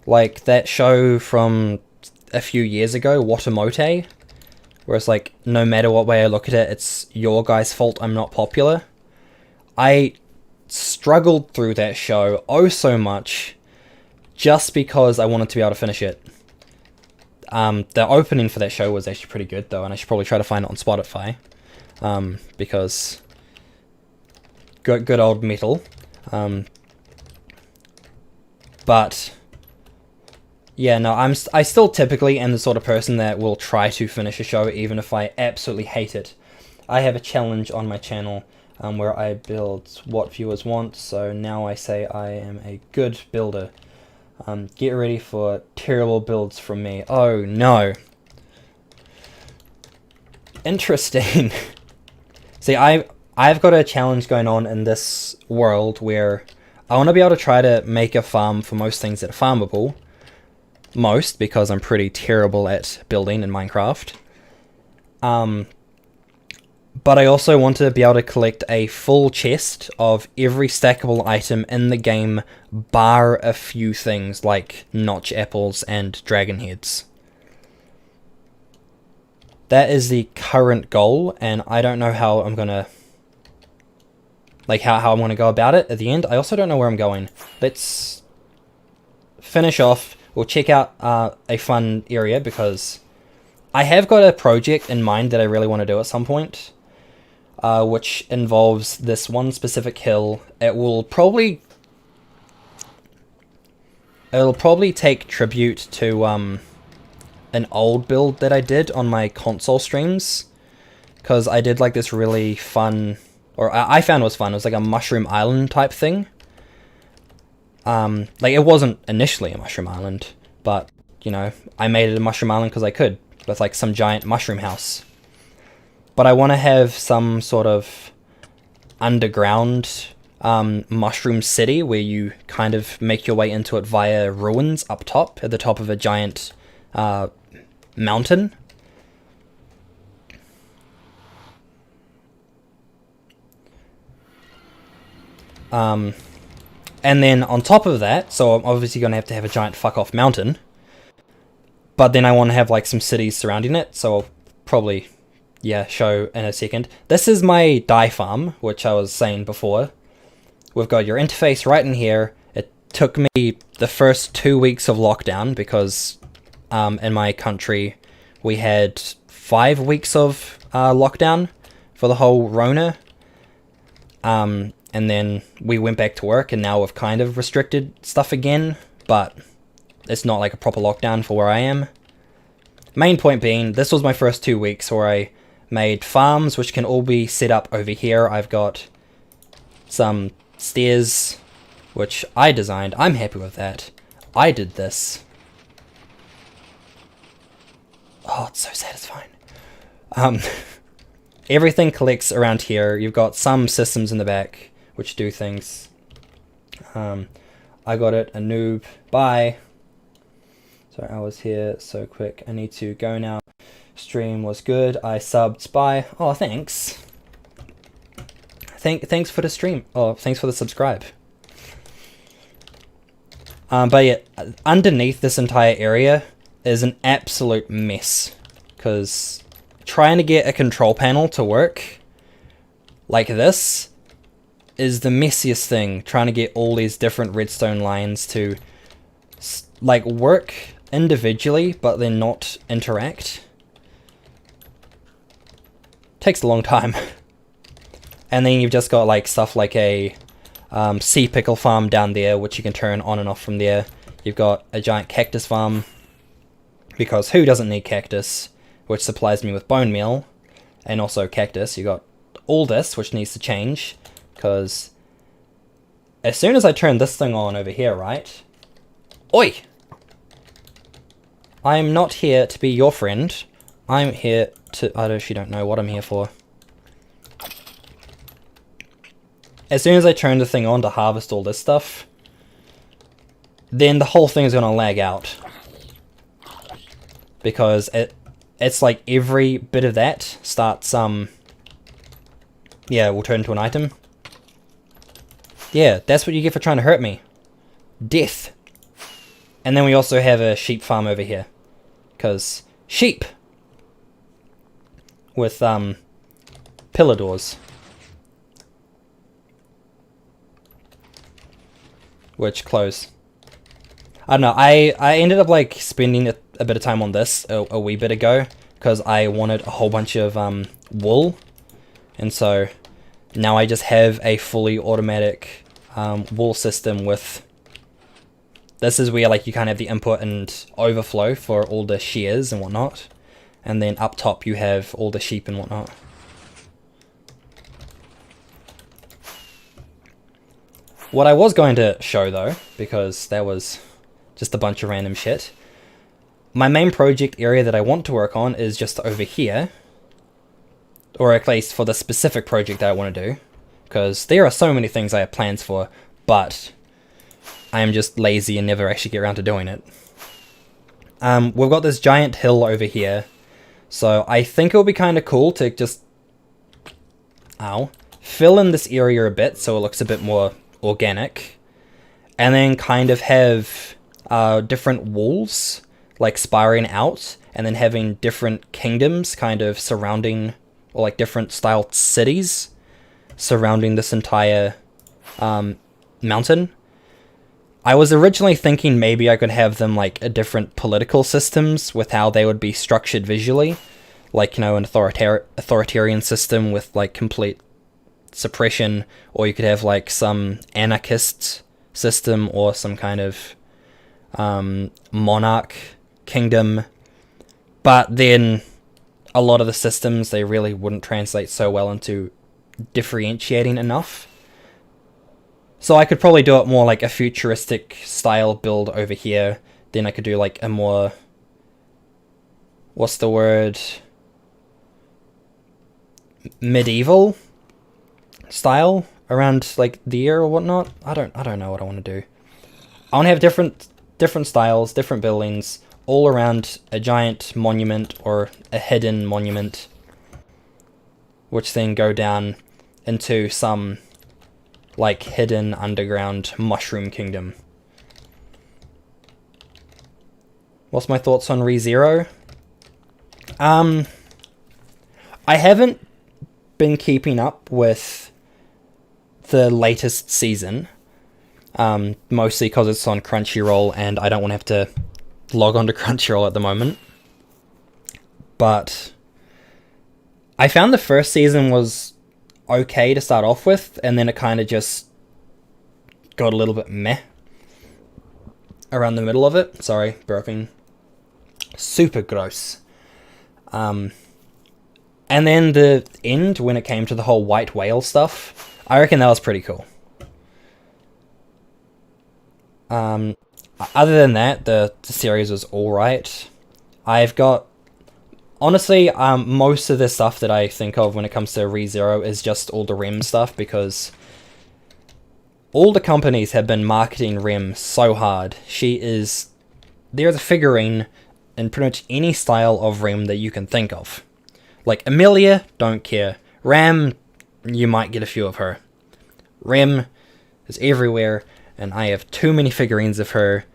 Like that show from a few years ago, Watamote, where it's like, no matter what way I look at it, it's your guys' fault I'm not popular. I struggled through that show oh so much just because I wanted to be able to finish it. The opening for that show was actually pretty good though, and I should probably try to find it on Spotify. because good old metal. But yeah, no, I still typically am the sort of person that will try to finish a show even if I absolutely hate it. I have a challenge on my channel where I build what viewers want, so now I say I am a good builder. Get ready for terrible builds from me. Oh no. Interesting. See, I've got a challenge going on in this world where I want to be able to try to make a farm for most things that are farmable. Most, because I'm pretty terrible at building in Minecraft. But I also want to be able to collect a full chest of every stackable item in the game, bar a few things like notch apples and dragon heads. That is the current goal, and I don't know how I'm gonna... like, how I'm gonna go about it at the end. I also don't know where I'm going. Let's finish off. We'll check out a fun area, because I have got a project in mind that I really want to do at some point. Which involves this one specific hill. It'll probably take tribute to an old build that I did on my console streams, because I did like this really fun, or I found it was fun. It was like a mushroom island type thing. Like, it wasn't initially a mushroom island, but you know, I made it a mushroom island because I could, with like some giant mushroom house. But I want to have some sort of underground mushroom city where you kind of make your way into it via ruins up top, at the top of a giant mountain. And then on top of that, so I'm obviously going to have a giant fuck off mountain. But then I want to have like some cities surrounding it, so I'll probably... yeah, show in a second. This is my dye farm, which I was saying before. We've got your interface right in here. It took me the first 2 weeks of lockdown because in my country we had 5 weeks of lockdown for the whole Rona. And then we went back to work, and now we've kind of restricted stuff again, but it's not like a proper lockdown for where I am. Main point being, this was my first 2 weeks where I made farms, which can all be set up over here. I've got some stairs, which I designed. I'm happy with that. I did this. Oh, it's so satisfying. Everything collects around here. You've got some systems in the back, which do things. I got it, a noob. Bye. Sorry, I was here so quick. I need to go now. Stream was good. I subbed. Bye. Oh, thanks. Thanks for the stream. Oh, thanks for the subscribe. But yeah, underneath this entire area is an absolute mess, because trying to get a control panel to work like this is the messiest thing. Trying to get all these different redstone lines to like work individually, but then not interact. Takes a long time. And then you've just got like stuff like a sea pickle farm down there, which you can turn on and off from there. You've got a giant cactus farm, because who doesn't need cactus, which supplies me with bone meal, and also cactus. You got all this, which needs to change, because as soon as I turn this thing on over here, right? Oi! I'm not here to be your friend. I'm here to... I actually don't know what I'm here for. As soon as I turn the thing on to harvest all this stuff, then the whole thing is going to lag out. Because it's like every bit of that starts... yeah, will turn into an item. Yeah, that's what you get for trying to hurt me. Death. And then we also have a sheep farm over here. Because sheep! With, pillar doors. Which close. I don't know, I ended up, like, spending a bit of time on this a wee bit ago, because I wanted a whole bunch of, wool. And so now I just have a fully automatic wall system with... This is where like you kind of have the input and overflow for all the shears and whatnot. And then up top you have all the sheep and whatnot. What I was going to show though, because that was just a bunch of random shit, my main project area that I want to work on is just over here. Or at least for the specific project that I want to do. Because there are so many things I have plans for, but I am just lazy and never actually get around to doing it. We've got this giant hill over here, so I think it would be kind of cool to just fill in this area a bit so it looks a bit more organic, and then kind of have different walls like spiraling out, and then having different kingdoms kind of surrounding, or like different styled cities surrounding this entire mountain. I was originally thinking maybe I could have them like a different political systems with how they would be structured visually, like, you know, an authoritarian system with like complete suppression, or you could have like some anarchist system or some kind of monarch kingdom. But then a lot of the systems, they really wouldn't translate so well into differentiating enough. So I could probably do it more like a futuristic style build over here. Then I could do like a more, what's the word, medieval style around like the year or whatnot. I don't know what I want to do. I want to have different styles, different buildings all around a giant monument or a hidden monument, which then go down into some like hidden underground mushroom kingdom. What's my thoughts on ReZero? I haven't been keeping up with the latest season, mostly because it's on Crunchyroll and I don't want to have to log on to Crunchyroll at the moment. But I found the first season was okay to start off with, and then it kind of just got a little bit meh around the middle of it. Sorry, burping. Super gross. And then the end, when it came to the whole white whale stuff, I reckon that was pretty cool. Other than that, the series was alright. I've got... Honestly, most of the stuff that I think of when it comes to ReZero is just all the Rem stuff, because all the companies have been marketing Rem so hard. There's a figurine in pretty much any style of Rem that you can think of. Like Amelia, don't care. Ram, you might get a few of her. Rem is everywhere, and I have too many figurines of her,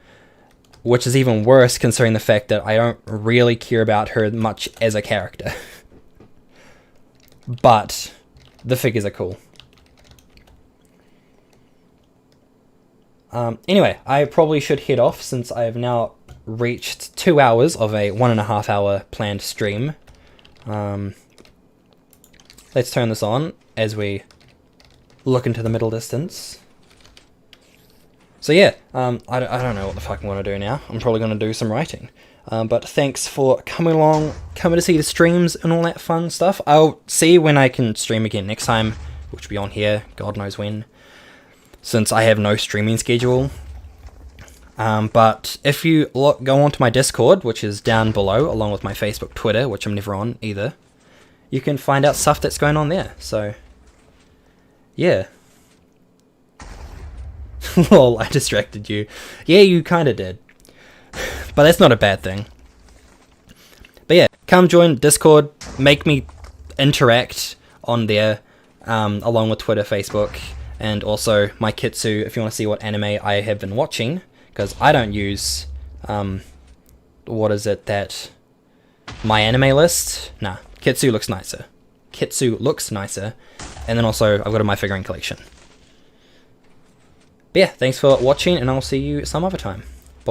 which is even worse considering the fact that I don't really care about her much as a character. But the figures are cool. Anyway, I probably should head off since I have now reached 2 hours of a 1.5 hour planned stream. Let's turn this on as we look into the middle distance. So yeah, I don't know what the fuck I want to do now. I'm probably going to do some writing. But thanks for coming along, coming to see the streams and all that fun stuff. I'll see when I can stream again next time, which will be on here, God knows when, since I have no streaming schedule. But if you go onto my Discord, which is down below, along with my Facebook, Twitter, which I'm never on either, you can find out stuff that's going on there. So, yeah. Lol, I distracted you. Yeah, you kind of did. But that's not a bad thing. But yeah, come join Discord, make me interact on there, along with Twitter, Facebook, and also my Kitsu if you want to see what anime I have been watching, because I don't use, what is it, that my anime list? Nah, Kitsu looks nicer. Kitsu looks nicer, and then also I've got a My Figurine collection. But yeah, thanks for watching, and I'll see you some other time.